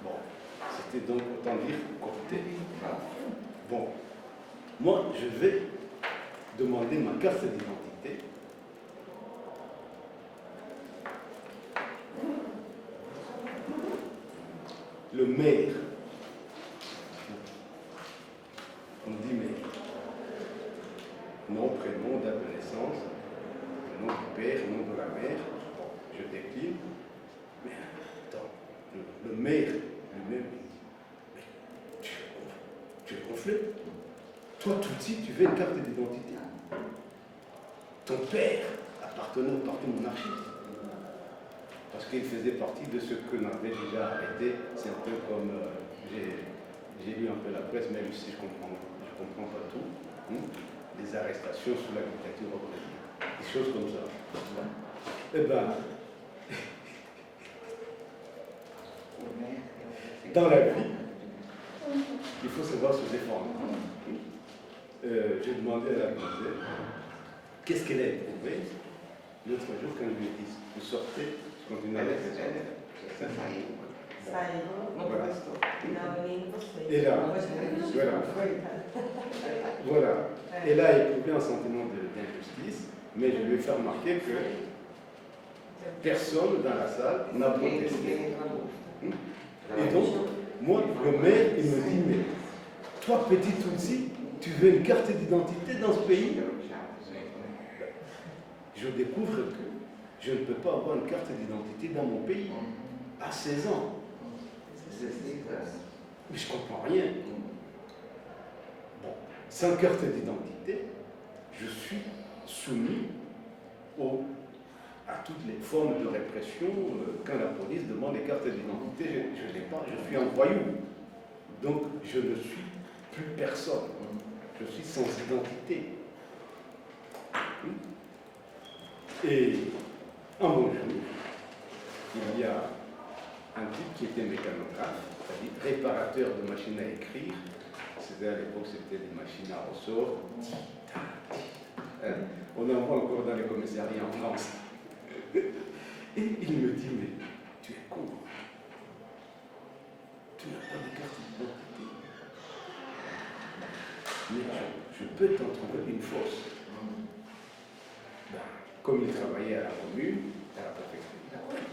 Speaker 1: Bon, c'était donc autant dire coopté. Bon, moi je vais demander ma carte d'identité. Le maire, on dit maire, nom, prénom, date de naissance, nom du père, nom de la mère, bon, je décline, mais attends, le maire lui-même, mais tu es gonflé. Toi, tout de suite, tu veux une carte d'identité. Ton père appartenait au parti monarchiste. Parce qu'il faisait partie de ce qu'on avait déjà arrêté. C'est un peu comme, j'ai lu un peu la presse, même si je comprends pas tout. Des arrestations sous la dictature repressive. Des choses comme ça. Eh bien, dans la vie, il faut savoir se défendre. J'ai demandé à la demoiselle qu'est-ce qu'elle a éprouvé l'autre jour quand je lui ai dit vous sortez, je continue avec ça. Et là, voilà. Elle a éprouvé un sentiment d'injustice, mais je lui ai fait remarquer que personne dans la salle n'a protesté. Et donc, moi, le maire, il me dit, mais toi, petit Tutsi, tu veux une carte d'identité dans ce pays? Je découvre que je ne peux pas avoir une carte d'identité dans mon pays à 16 ans. Mais je ne comprends rien. Bon, sans carte d'identité, je suis soumis à toutes les formes de répression. Quand la police demande les cartes d'identité, je ne l'ai pas, je suis un voyou. Donc, je ne suis plus personne. Je suis sans identité. Et un bon jour, il y a un type qui était mécanographe, c'est-à-dire réparateur de machines à écrire. C'était à l'époque, c'était des machines à ressort. On en voit encore dans les commissariats en France. Et il me dit, mais tu es con. Tu n'as pas de carte d'identité. Mais je peux t'en trouver une fausse. Ben, comme il travaillait à la commune, à la préfecture, il a pris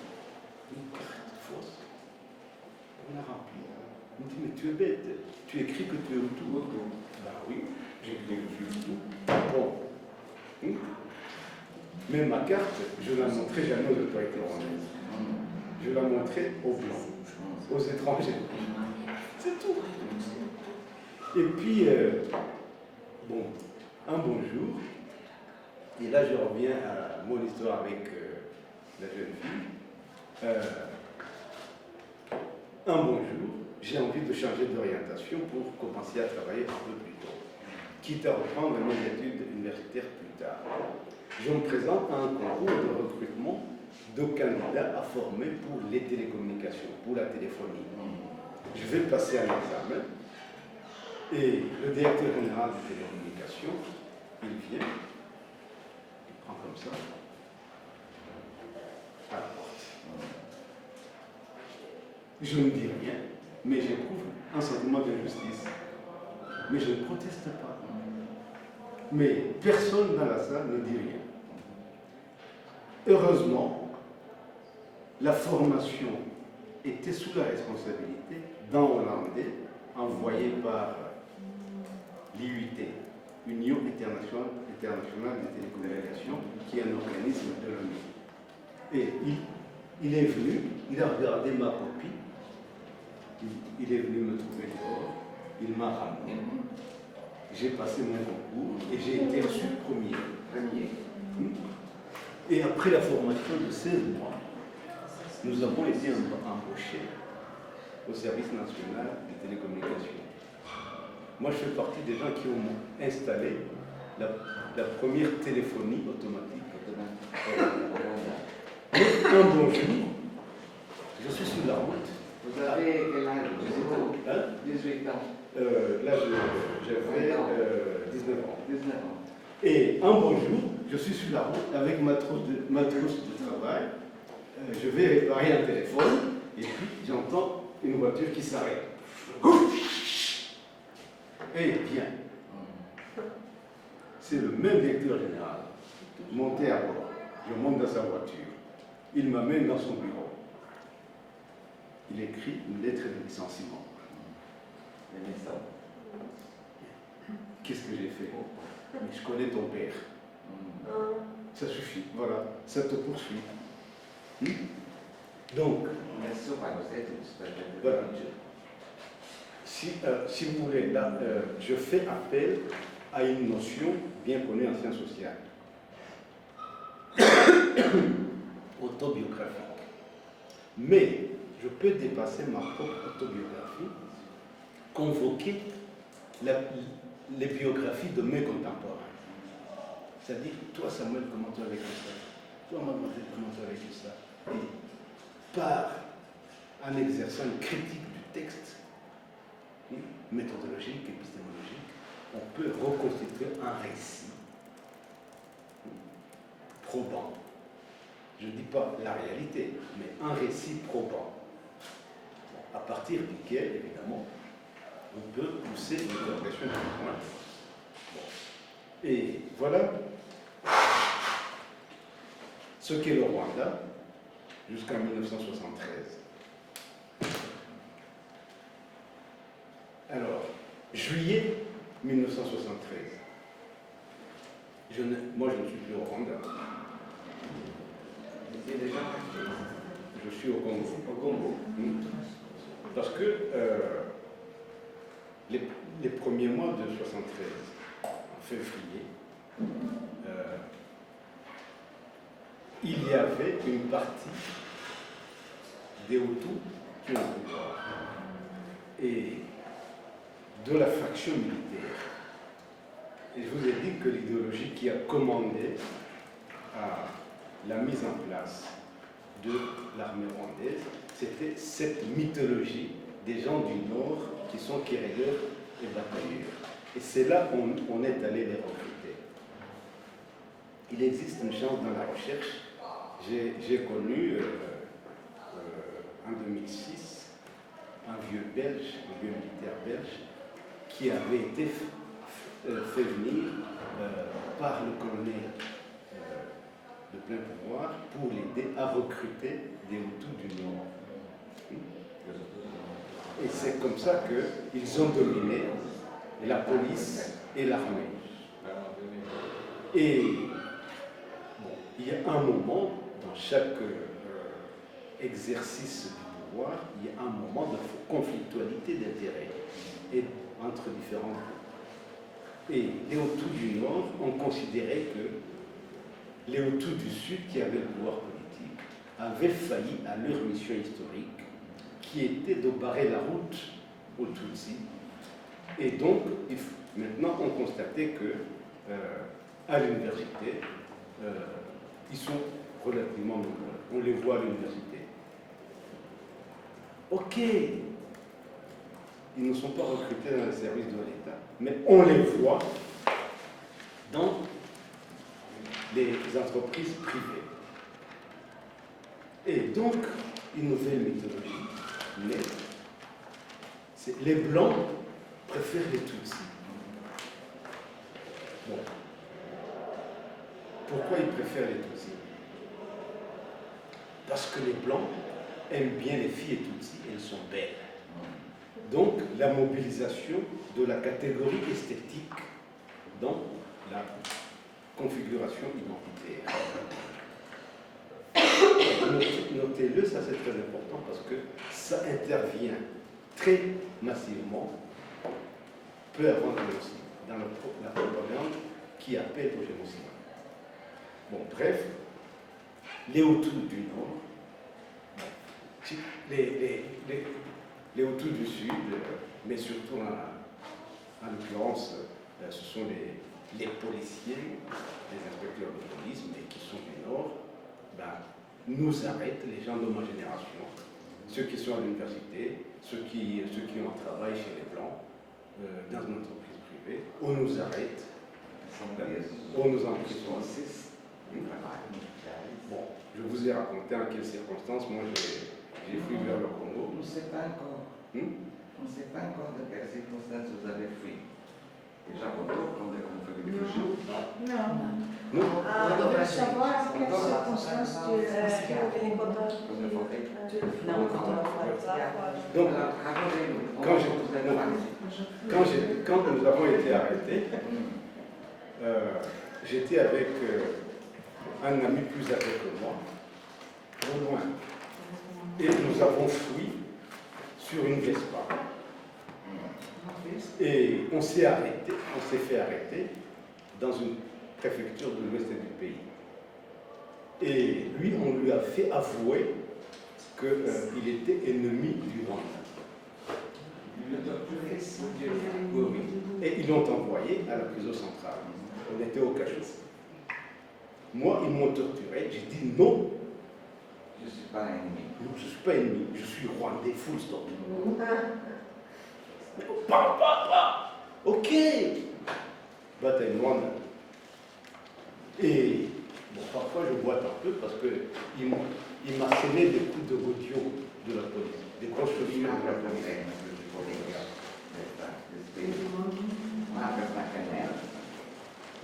Speaker 1: une carte fausse. On l'a remplie. Il me dit, mais tu es bête. Tu écris que tu es Hutu. Ben oui, j'écris que je suis Hutu. Bon. Mais ma carte, je ne la montrais jamais aux autorités rwandaises. Je la montrais aux Blancs, aux étrangers. C'est tout. Et puis, bon, un bon jour, et là je reviens à mon histoire avec la jeune fille. Un bon jour, j'ai envie de changer d'orientation pour commencer à travailler un peu plus tôt, quitte à reprendre mes études universitaires plus tard. Je me présente à un concours de recrutement de candidats à former pour les télécommunications, pour la téléphonie. Je vais passer un examen et le directeur général des télécommunications, il vient, il prend comme ça, à la porte. Je ne dis rien, mais j'éprouve un sentiment d'injustice. Mais je ne proteste pas. Mais personne dans la salle ne dit rien. Heureusement, la formation était sous la responsabilité d'un Hollandais envoyé par l'IUT, Union internationale des télécommunications, qui est un organisme de l'ONU. Et il est venu, il a regardé ma copie, il est venu me trouver dehors, il m'a ramené. J'ai passé mon concours et j'ai été reçu premier. Et après la formation de 16 mois, nous avons été embauchés au service national des télécommunications. Moi, je fais partie des gens qui ont installé la première téléphonie automatique. Et un bon jour, je suis sur la route.
Speaker 2: Vous avez quel âge? 18 ans.
Speaker 1: Là, j'avais 19 ans.
Speaker 2: 19 ans.
Speaker 1: Et un bon jour, je suis sur la route avec ma trousse de travail. Je vais réparer un téléphone et puis j'entends une voiture qui s'arrête. Et bien, c'est le même directeur général, monté à bord. Je monte dans sa voiture. Il m'amène dans son bureau. Il écrit une lettre de licenciement. Qu'est-ce que j'ai fait? Mais je connais ton père. Ça suffit, voilà, ça te poursuit. Donc, voilà. Si vous voulez, là, je fais appel à une notion bien connue en sciences sociales. Autobiographique. Mais je peux dépasser ma propre autobiographie, convoquer les biographies de mes contemporains. C'est-à-dire, toi Samuel, comment tu as vécu ça? Toi Mademoiselle, comment tu as vécu ça? Et en exerçant une critique du texte, méthodologique, épistémologique, on peut reconstituer un récit probant. Je ne dis pas la réalité, mais un récit probant, à partir duquel, évidemment, on peut pousser l'interprétation du point. Et voilà ce qu'est le Rwanda jusqu'en 1973. Alors, juillet 1973. Moi, je ne suis plus au Rwanda. Je suis au Congo. Au Congo. Parce que les premiers mois de 1973, en février, il y avait une partie des Hutus qui ont le pouvoir et de la faction militaire. Et je vous ai dit que l'idéologie qui a commandé à la mise en place de l'armée rwandaise, c'était cette mythologie des gens du Nord qui sont guerriers et batailleurs. Et c'est là qu'on est allé les recruter. Il existe une chance dans la recherche j'ai connu en 2006 un vieux belge, un vieux militaire belge, qui avait été fait venir par le colonel de plein pouvoir pour l'aider à recruter des Hutus du Nord. Et c'est comme ça qu'ils ont dominé la police et l'armée. Et bon, il y a un moment, dans chaque exercice du pouvoir, il y a un moment de conflictualité d'intérêts et entre différents groupes. Et les Hutus du Nord ont considéré que les Hutus du Sud, qui avaient le pouvoir politique, avaient failli à leur mission historique, qui était de barrer la route aux Tutsis. Et donc, maintenant, on constatait que à l'université, ils sont relativement nombreux. On les voit à l'université. Ok, ils ne sont pas recrutés dans les services de l'État, mais on les voit dans les entreprises privées. Et donc, une nouvelle mythologie, mais les Blancs préfèrent les Tutsis. Bon. Pourquoi ils préfèrent les Tutsis? Parce que les Blancs aiment bien les filles Tutsis, elles sont belles. Donc, la mobilisation de la catégorie esthétique dans la configuration identitaire. Notez-le, ça c'est très important parce que ça intervient très massivement, peu avant le génocide, dans la propagande qui appelle au génocide. Bon, bref, les Hutus du Nord, les Hutus du Sud, mais surtout en l'occurrence, ce sont les policiers, les inspecteurs de police, mais qui sont du Nord, nous arrêtent, les gens de ma génération, ceux qui sont à l'université, ceux qui ont un travail chez les Blancs, dans une entreprise privée, on nous arrête, on nous emprisonne. Bon, je vous ai raconté en quelles circonstances, moi j'ai fui vers le Congo.
Speaker 2: On ne sait pas encore. On ne sait pas encore de quelles circonstances vous avez fui. Déjà, on peut prendre comme vous avez fui.
Speaker 5: Non.
Speaker 1: Non.
Speaker 5: On veut savoir en quelles circonstances tu es inscrit au Congo.
Speaker 4: Non,
Speaker 1: Donc,
Speaker 2: Racontez-nous.
Speaker 1: quand nous avons été arrêtés, j'étais avec un ami plus âgé que moi, au loin. Et nous avons fui sur une Vespa. Et on s'est fait arrêter dans une préfecture de l'ouest du pays. Et lui, on lui a fait avouer qu'il était ennemi du Rwanda. Oui. Et ils l'ont envoyé à la prison centrale. On était au cachot. Moi, ils m'ont torturé. J'ai dit non.
Speaker 2: Je ne suis pas ennemi.
Speaker 1: Non, je ne suis pas ennemi. Je suis rwandais, full stop. Pas. Ok. Bataille Rwanda. Et bon, parfois je boite un peu parce qu'il m'a sonné des coups de audio de la police, des constructions de la police.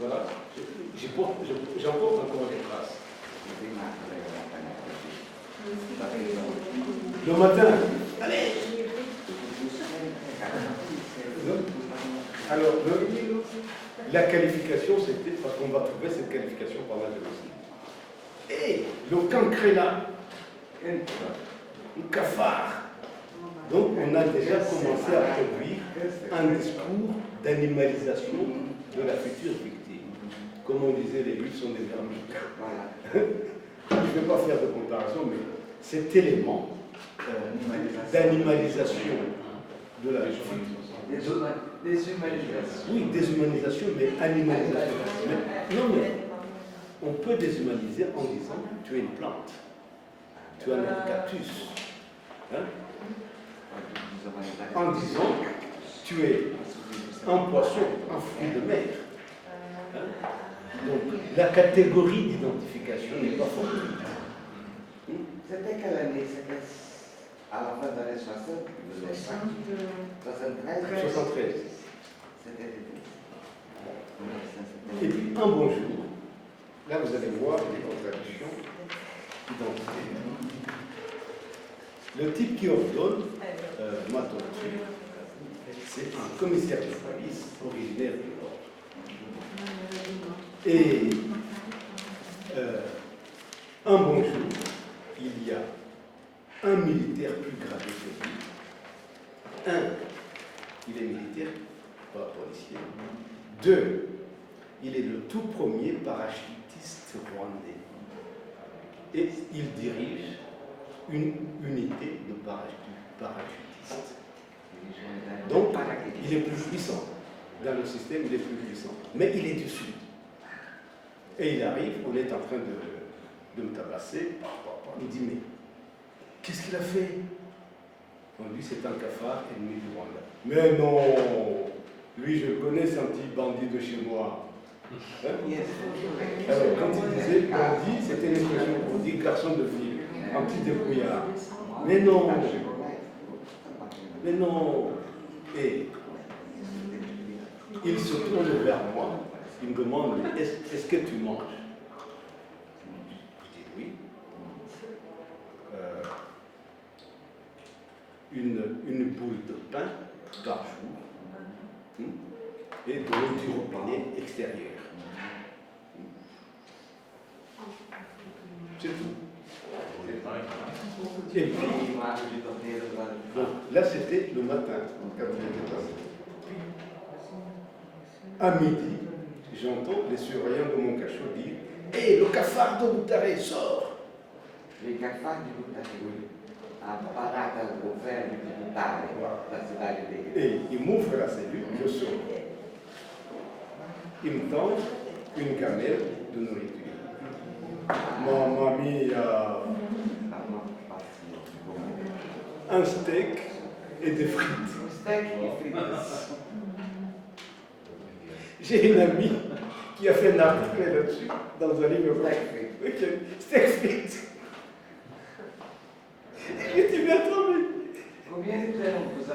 Speaker 1: Voilà, j'emporte encore les traces. Le matin, allez. Alors, la qualification, c'était parce qu'on va trouver cette qualification par la génocide. Et le cancre là, un cafard. Donc, on a déjà commencé à produire un discours d'animalisation de la future victime. Comme on disait, les Juifs sont des vermiers. Je ne vais pas faire de comparaison, mais cet élément d'animalisation de la victime.
Speaker 2: Déshumanisation.
Speaker 1: Oui, déshumanisation, mais animalisation. Non, mais on peut déshumaniser en disant tu es une plante, tu as un cactus. Hein? En disant tu es un poisson, un fruit de mer. Hein? Donc la catégorie d'identification n'est pas fortuite.
Speaker 2: C'était quelle année? C'était à la fin de l'année 60, 73?
Speaker 1: 73.
Speaker 2: C'était
Speaker 1: Et puis un bon jour, là vous allez voir les contradictions identitaires. Le type qui ordonne ma torture, c'est un commissaire de police originaire du Nord. Et un bon jour, il y a un militaire plus gradé que lui. Il est militaire, pas policier. 2, il est le tout premier parachutiste rwandais. Et il dirige une unité de parachutistes. Donc, il est plus puissant. Dans le système, il est plus puissant. Mais il est du Sud. Et il arrive, on est en train de me tabasser. Il me dit, mais qu'est-ce qu'il a fait? On dit, c'est un cafard ennemi du Rwanda. Mais non! Lui, je le connais, c'est un petit bandit de chez moi. Hein? Alors, quand il disait bandit, c'était l'expression pour dire garçon de ville, un petit débrouillard. Mais non! Mais non! Et il se tourne vers moi, il me demande, est-ce que tu manges? Je dis oui. Une boule de pain par jour et de l'eau du robinet extérieur. C'est tout. Et puis, bon, là c'était le matin, quand j'étais passé. À midi, j'entends les surveillants de mon cachot dire « Hé, le cafard de Boutaré, sors !»
Speaker 2: Les cafards de Boutaré, oui. A parada do governo de Boutaré, da cidade dele.
Speaker 1: Et il m'ouvre la cellule, je sors. Il me tend une gamelle de nourriture. Mamma mia! Un steak et des frites.
Speaker 2: Steak et frites.
Speaker 1: J'ai une amie qui a fait un article là-dessus dans un livre. Steak frites. Je dis, mais attends,
Speaker 2: Combien de temps vous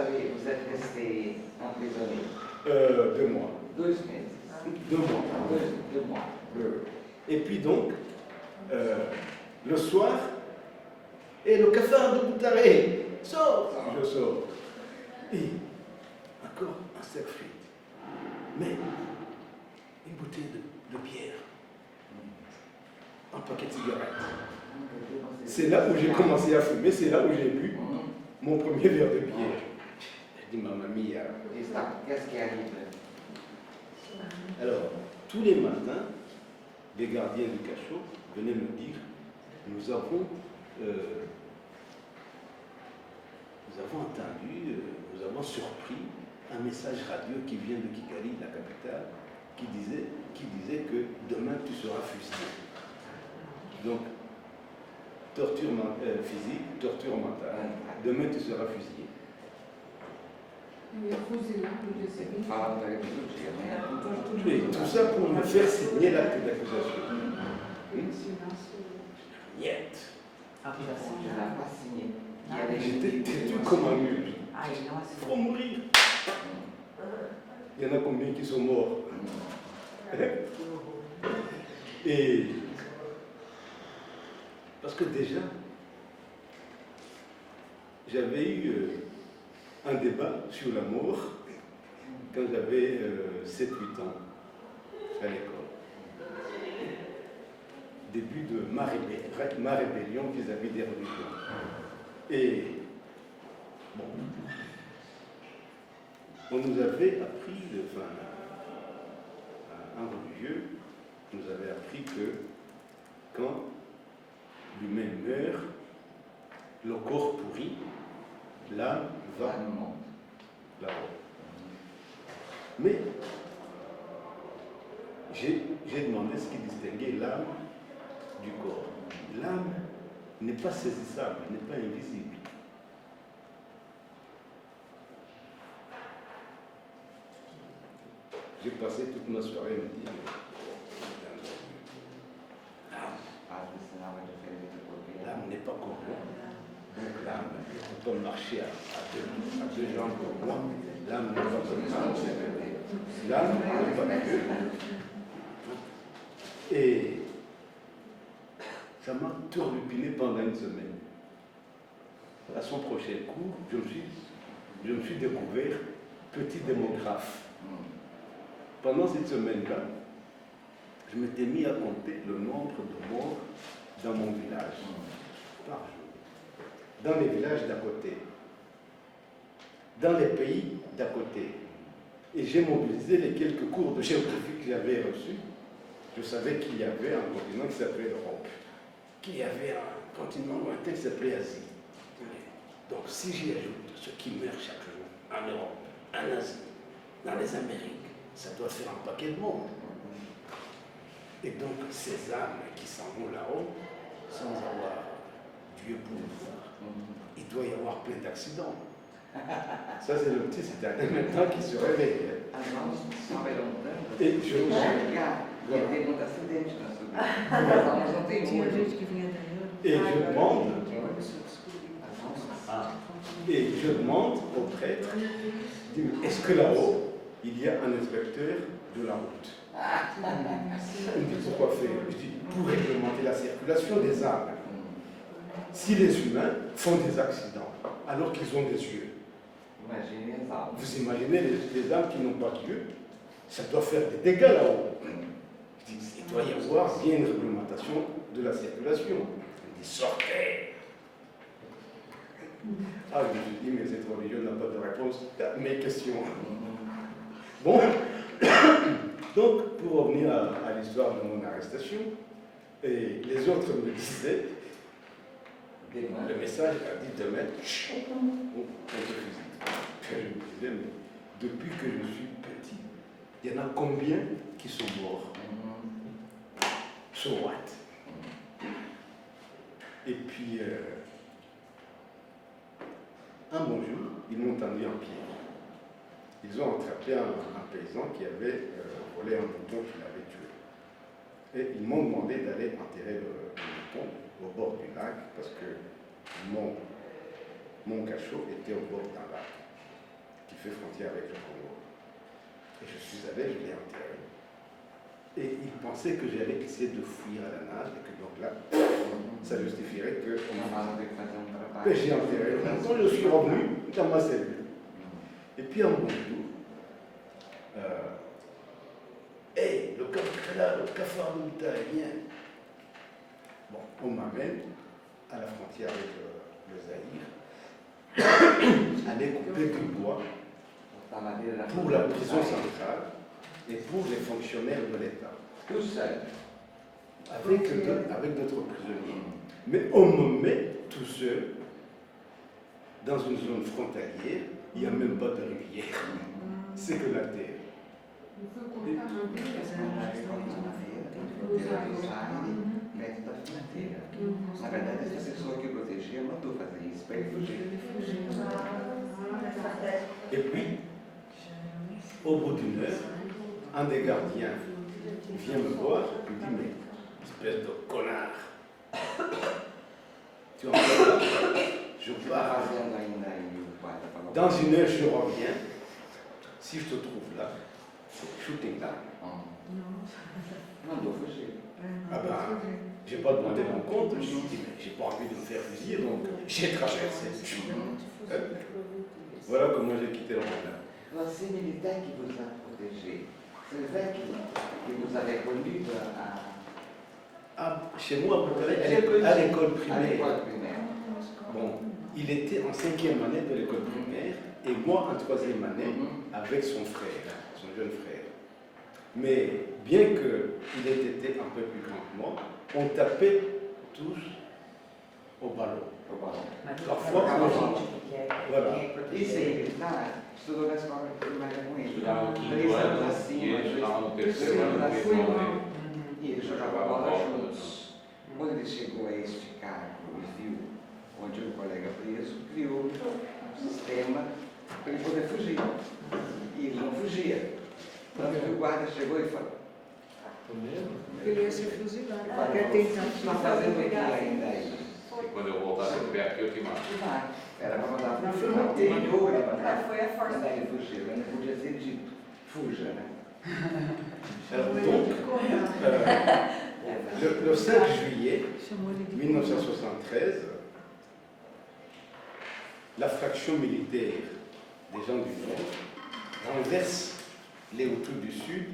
Speaker 2: êtes resté emprisonné?
Speaker 1: 2 mois.
Speaker 2: 2 meses.
Speaker 1: 2 mois.
Speaker 2: 2 mois.
Speaker 1: Et puis donc, le soir, et le cafard de Boutaré, sors! Je sors. Et encore un steak frites. Mais une bouteille de bière. Un paquet de cigarettes. C'est là où j'ai commencé à fumer, c'est là où j'ai bu mon premier verre de bière. Je dis, mamma mia.
Speaker 2: Et ça, qu'est-ce qui arrive?
Speaker 1: Alors, tous les matins, les gardiens du cachot venaient me dire, nous avons entendu, nous avons surpris un message radio qui vient de Kigali, la capitale, qui disait que demain tu seras fusillé. Donc, torture physique, torture mentale. Demain tu seras fusillé. Et tout ça pour me faire signer l'acte d'accusation. Niet.
Speaker 2: Je n'ai pas signé.
Speaker 1: J'étais têtu comme un mule.
Speaker 4: Ah, il não
Speaker 1: Il faut mourir. Il y en a combien qui sont morts? Et parce que déjà, j'avais eu un débat sur la mort quand j'avais 7-8 ans à l'école. Début de ma rébellion vis-à-vis des religions. Et bon, on nous avait appris, enfin, un religieux nous avait appris que quand l'humain meurt, le corps pourrit, l'âme va là-haut. Mais j'ai demandé ce qui distinguait l'âme du corps. L'âme n'est pas saisissable, n'est pas invisible. J'ai passé toute ma soirée à me dire, l'âme n'est pas corrompue. Donc l'âme, on peut marcher à deux jambes comme moi. L'âme n'est pas comme ça. L'âme n'est pas Dieu. Et ça m'a turlupiné pendant une semaine. À son prochain cours, je me suis découvert petit démographe. Pendant cette semaine-là, je m'étais mis à compter le nombre de morts dans mon village, par jour. Dans les villages d'à côté, dans les pays d'à côté. Et j'ai mobilisé les quelques cours de géographie que j'avais reçus. Je savais qu'il y avait un continent qui s'appelait l'Europe, qu'il y avait un continent lointain qui s'appelait Asie. Donc si j'y ajoute ceux qui meurent chaque jour en Europe, en Asie, dans les Amériques, ça doit faire un paquet de monde. Et donc ces âmes qui s'en vont là-haut, sans avoir Dieu pour le voir, il doit y avoir plein d'accidents. Ça c'est le petit citadin maintenant qui se réveille. Et je demande au prêtre, est-ce que là-haut, il y a un inspecteur de la route? Il me dit, pourquoi faire? Je dis, pour réglementer la circulation des âmes. Si les humains font des accidents, alors qu'ils ont des yeux, vous imaginez les âmes qui n'ont pas Dieu, ça doit faire des dégâts là-haut. Je dis, il doit y avoir bien une réglementation de la circulation. Il dit, sortez! Ah, je me suis dit, mais cette religion n'a pas de réponse à mes questions. Bon, donc, pour revenir à l'histoire de mon arrestation, et les autres me disaient, le message a dit demain, on te fusille. Je me disais, mais depuis que je suis petit, il y en a combien qui sont morts? So what? Et puis, un bon jour, ils m'ont tendu un pied. Ils ont attrapé un paysan qui avait volé un mouton qu'il avait tué. Et ils m'ont demandé d'aller enterrer le mouton au bord du lac parce que mon cachot était au bord d'un lac qui fait frontière avec le Congo. Et je suis allé, je l'ai enterré. Et ils pensaient que j'allais essayer de fuir à la nage et que donc là, ça justifierait que j'ai enterré le mouton. Je suis revenu dans ma cellule. Et puis un bon jour, le cafard, le cafarlouta, vient. Bon, on m'amène à la frontière avec le Zaïre, aller couper du bois pour la prison centrale et pour les fonctionnaires de l'État.
Speaker 2: Tout seul.
Speaker 1: Avec d'autres prisonniers. Mais on me met tout seul dans une zone frontalière, il n'y a même pas de rivière. C'est que la terre.
Speaker 2: Na verdade, essa pessoa que protegia mandou fazer isso para ele fugir.
Speaker 1: Et puis, au bout d'une heure, un des gardiens vient me voir et dit, mais espèce de connard, tu en là, je pars. Dans une heure, je reviens. Si je te trouve là, shooting là.
Speaker 2: Mandou fugir.
Speaker 1: Ah ben, j'ai pas demandé mon compte, j'ai dit, mais j'ai pas envie de me faire fusiller, donc j'ai traversé. Voilà comment j'ai quitté le Rwanda.
Speaker 2: C'est militaire qui vous a protégé. C'est le fait qui vous avait connu
Speaker 1: chez moi, à l'école primaire.
Speaker 2: primaire.
Speaker 1: Bon, il était en 5e année de l'école primaire et moi en 3e année avec son frère, son jeune frère. Mais bien qu'il ait été un peu plus grand que moi, on tapait tous au ballon. Parfois, voilà.
Speaker 2: Isso é militar. Estudou na escola primária com ele.
Speaker 3: Estudava no quinto ano e ele estudava no terceiro ano do irmão.
Speaker 2: E ele jogava bola juntos. Quando ele chegou a este cargo e viu onde o colega preso, criou um sistema para ele poder fugir. E ele não fugia. Tanto que o guarda chegou e falou:
Speaker 5: Ele ia ser fuzilado.
Speaker 2: Está fazendo aqui ainda aí?
Speaker 3: quando eu voltar a estiver aqui, eu te mando.
Speaker 2: Vai. Era para mandar para o
Speaker 5: Foi
Speaker 2: final.
Speaker 5: roteiro.
Speaker 2: Mandou ele
Speaker 5: É,
Speaker 2: mandar.
Speaker 5: foi a força
Speaker 2: Mandar ele fugir. Ainda podia ter dito, fuja, né?
Speaker 1: Alors, donc, le 5 juillet
Speaker 5: Chamou ele de
Speaker 1: 1973, la fraction militaire des gens du Nord renverse les Hutus du Sud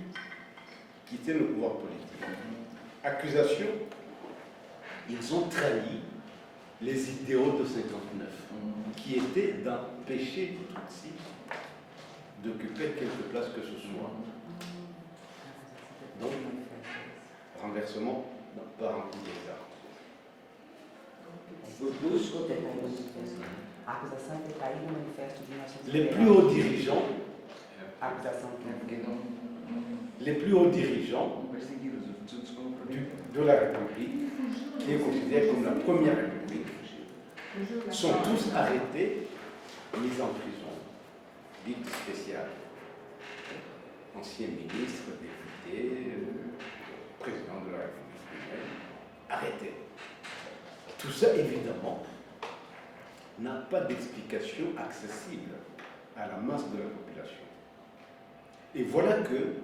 Speaker 1: qui tiennent le pouvoir politique. Accusation, ils ont trahi les idéaux de 59, qui étaient d'empêcher les Tutsis d'occuper quelque place que ce soit. Donc, renversement par un coup d'État.
Speaker 4: A acusação é ter traído o manifesto de 1960.
Speaker 1: Les plus hauts dirigeants,
Speaker 4: A acusação
Speaker 2: É porque não
Speaker 1: les plus hauts dirigeants
Speaker 2: perseguiram os outros como
Speaker 1: de la République, qui est considérée comme la première République, sont tous arrêtés, mis en prison, dite spéciale. Anciens ministres, députés, président de la République lui-même, arrêtés. Tout ça, évidemment, n'a pas d'explication accessible à la masse de la population. Et voilà que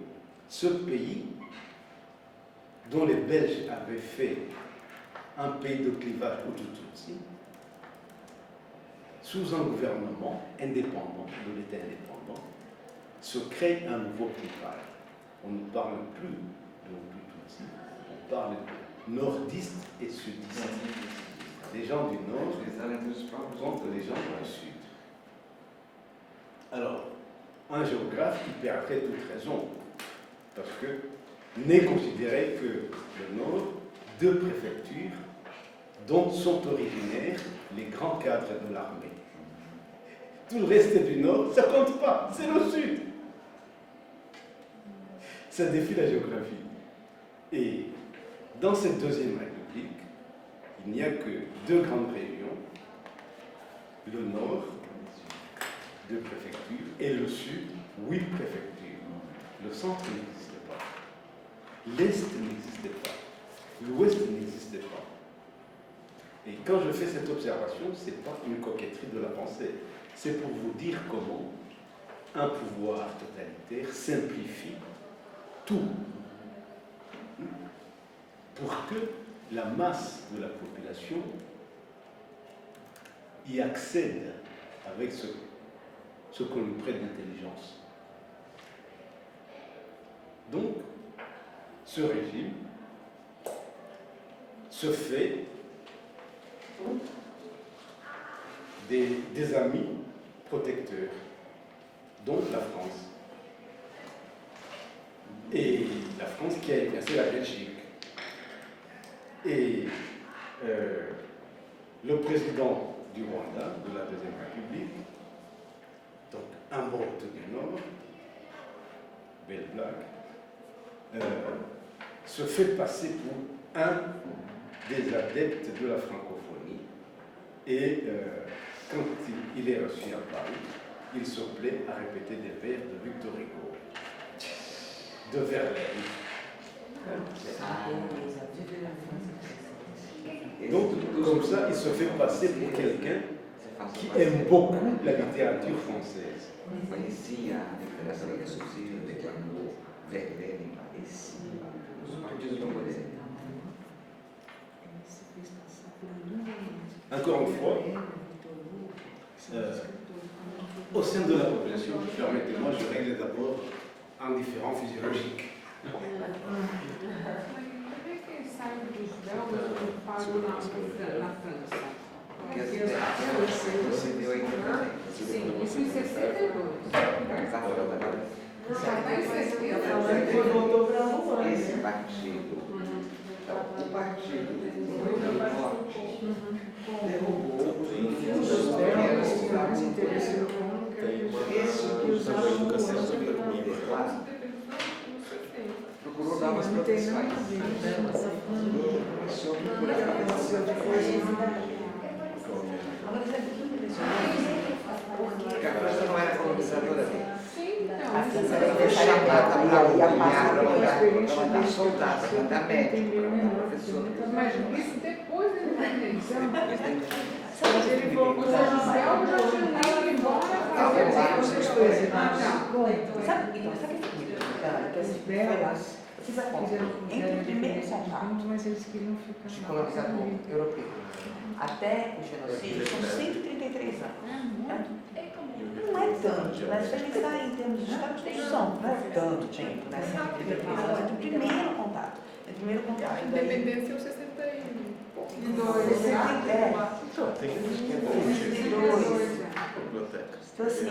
Speaker 1: ce pays, dont les Belges avaient fait un pays de clivage Hutu-Tutsi, sous un gouvernement indépendant, de l'État indépendant, se crée un nouveau clivage. On ne parle plus de Hutu-Tutsi, on parle de nordistes et sudistes. Les gens du nord contre les gens du sud. Alors, un géographe qui perdrait toute raison, parce que n'est considéré que le nord, deux préfectures dont sont originaires les grands cadres de l'armée. Tout le reste du nord, ça compte pas, c'est le sud. Ça défie la géographie. Et dans cette deuxième république, il n'y a que deux grandes régions, le nord, deux préfectures, et le sud, 8 préfectures. Le centre n'existait pas. L'est n'existait pas. L'ouest n'existait pas. Et quand je fais cette observation, ce n'est pas une coquetterie de la pensée. C'est pour vous dire comment un pouvoir totalitaire simplifie tout pour que la masse de la population y accède avec ce qu'on lui prête d'intelligence. Donc, ce régime se fait des amis protecteurs, dont la France. Et la France qui a écrasé la Belgique. Et le président du Rwanda, de la Deuxième République, donc un Borte du Nord, Belle Blague, se fait passer pour un des adeptes de la francophonie. Et quand il est reçu à Paris, il se plaît à répéter des vers de Victor Hugo, de Verlaine. Donc, comme ça, il se fait passer pour quelqu'un qui aime beaucoup la littérature française.
Speaker 2: Conhecia a literatura possível, declamou Verlaine em Paris. Os partidos não poderiam.
Speaker 1: Encore une fois, au sein de la population, permettez-moi, je règle d'abord un différent physiologique.
Speaker 2: Porque as ideias você deu aí também.
Speaker 6: Sim, isso em 62.
Speaker 5: Ele voltou para Luanda.
Speaker 2: Esse partido, o partido do Norte, derrubou os pequenos cidades de interesse econômico que usavam a educação lá. Procurou dar umas proteções. Começou a procurar porque a França não era colonizadora dele.
Speaker 6: Sim, então,
Speaker 4: As
Speaker 2: foi chamada para auxiliar, para mandar soldados, para mandar médico, para mandar professor.
Speaker 6: Mas isso depois da independência.
Speaker 5: Mas ele voltou
Speaker 6: Os belgas já tinham ido embora fazer
Speaker 5: outras coisas.
Speaker 4: Sabe o que foi muito bacana? Que assim, foi lá, fiz a conta. Entre o primeiro contato
Speaker 5: Mas eles queriam ficar
Speaker 4: de colonizador europeu até o genocídio são 133 anos. Não é tanto, né? Se a pensar em termos de história de construção, não é tanto tempo, né? 133 anos entre o primeiro contato. Entre o primeiro contato.
Speaker 6: A independência é o 62.
Speaker 4: Então, assim,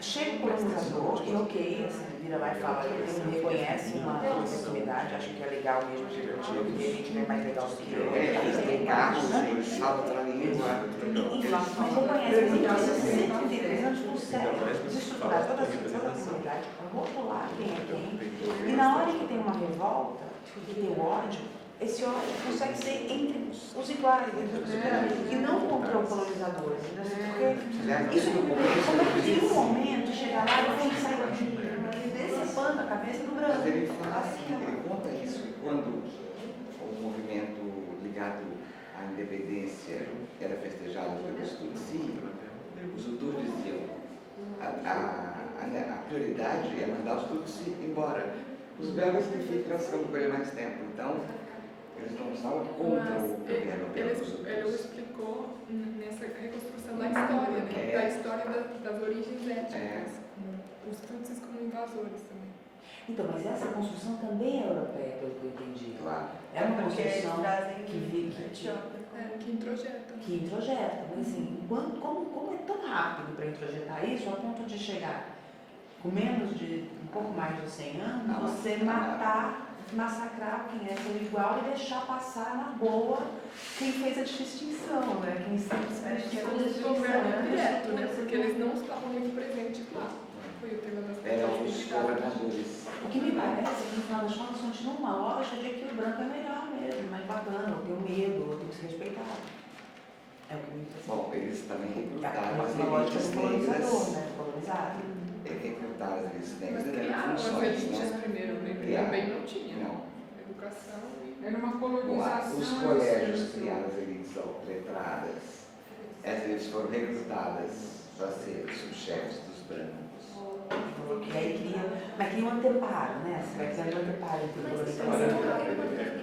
Speaker 4: chega o colonizador e, ok, assim, vira lá e fala, ele reconhece uma proximidade, acho que é legal mesmo, porque a gente é mais legal do que eu.
Speaker 2: Eles têm carros, salva outra língua.
Speaker 4: Mas reconhece que esses 133 anos do céu, desestruturar toda a comunidade, rotular quem é quem, e na hora que tem uma revolta, que tem o ódio, esse ódio consegue ser entre os iguais, e não contra o colonizador. Porque isso como é que em um momento chegar lá e sair decepando a cabeça do branco.
Speaker 2: Mas ele fala assim, ele conta isso, que quando o movimento ligado à independência era festejado pelos Tutsi, os Hutus diziam a prioridade é mandar os Tutsi embora. Os belgas que ficam ficam com ele mais tempo. Então, eles não estavam contra o governo belga.
Speaker 6: Ele explicou nessa reconstrução da história, né? Da história das origens étnicas, os tutsis como invasores também.
Speaker 4: Então, mas essa construção também é europeia, pelo que eu entendi.
Speaker 2: Claro.
Speaker 4: É uma construção
Speaker 6: Que introjeta.
Speaker 4: Que introjeta. Mas assim, como é tão rápido para introjetar isso, a ponto de chegar com menos de um pouco mais de 100 anos, você matar, massacrar quem é seu igual e deixar passar na boa quem fez a distinção, né? Quem simplesmente
Speaker 6: É um governo direto, né? Porque eles não estavam muito presentes lá. Foi o tema das
Speaker 2: Eram os governadores.
Speaker 4: O que me parece que no final das contas continua uma loja de que o branco é melhor mesmo, mais bacana, ou tem um medo, ou tem que ser respeitado. É o que me parece.
Speaker 2: Bom, eles também recrutaram as
Speaker 4: Uma lógica
Speaker 2: elites
Speaker 4: do colonizador,
Speaker 2: negras.
Speaker 4: né? Colonizado.
Speaker 2: Recrutaram as elites
Speaker 6: Mas
Speaker 2: negras.
Speaker 6: criaram as
Speaker 2: funções,
Speaker 6: elites
Speaker 2: né?
Speaker 6: primeiro, né?
Speaker 2: Criaram.
Speaker 6: Também não tinha.
Speaker 2: Não.
Speaker 6: Educação e...
Speaker 5: Era uma
Speaker 2: Bom,
Speaker 5: colonização.
Speaker 2: os colégios criaram as elites letradas. Essas elites foram recrutadas para ser subchefes dos brancos.
Speaker 4: E aí cria um anteparo, né? Você vai criando um anteparo entre o colonizador.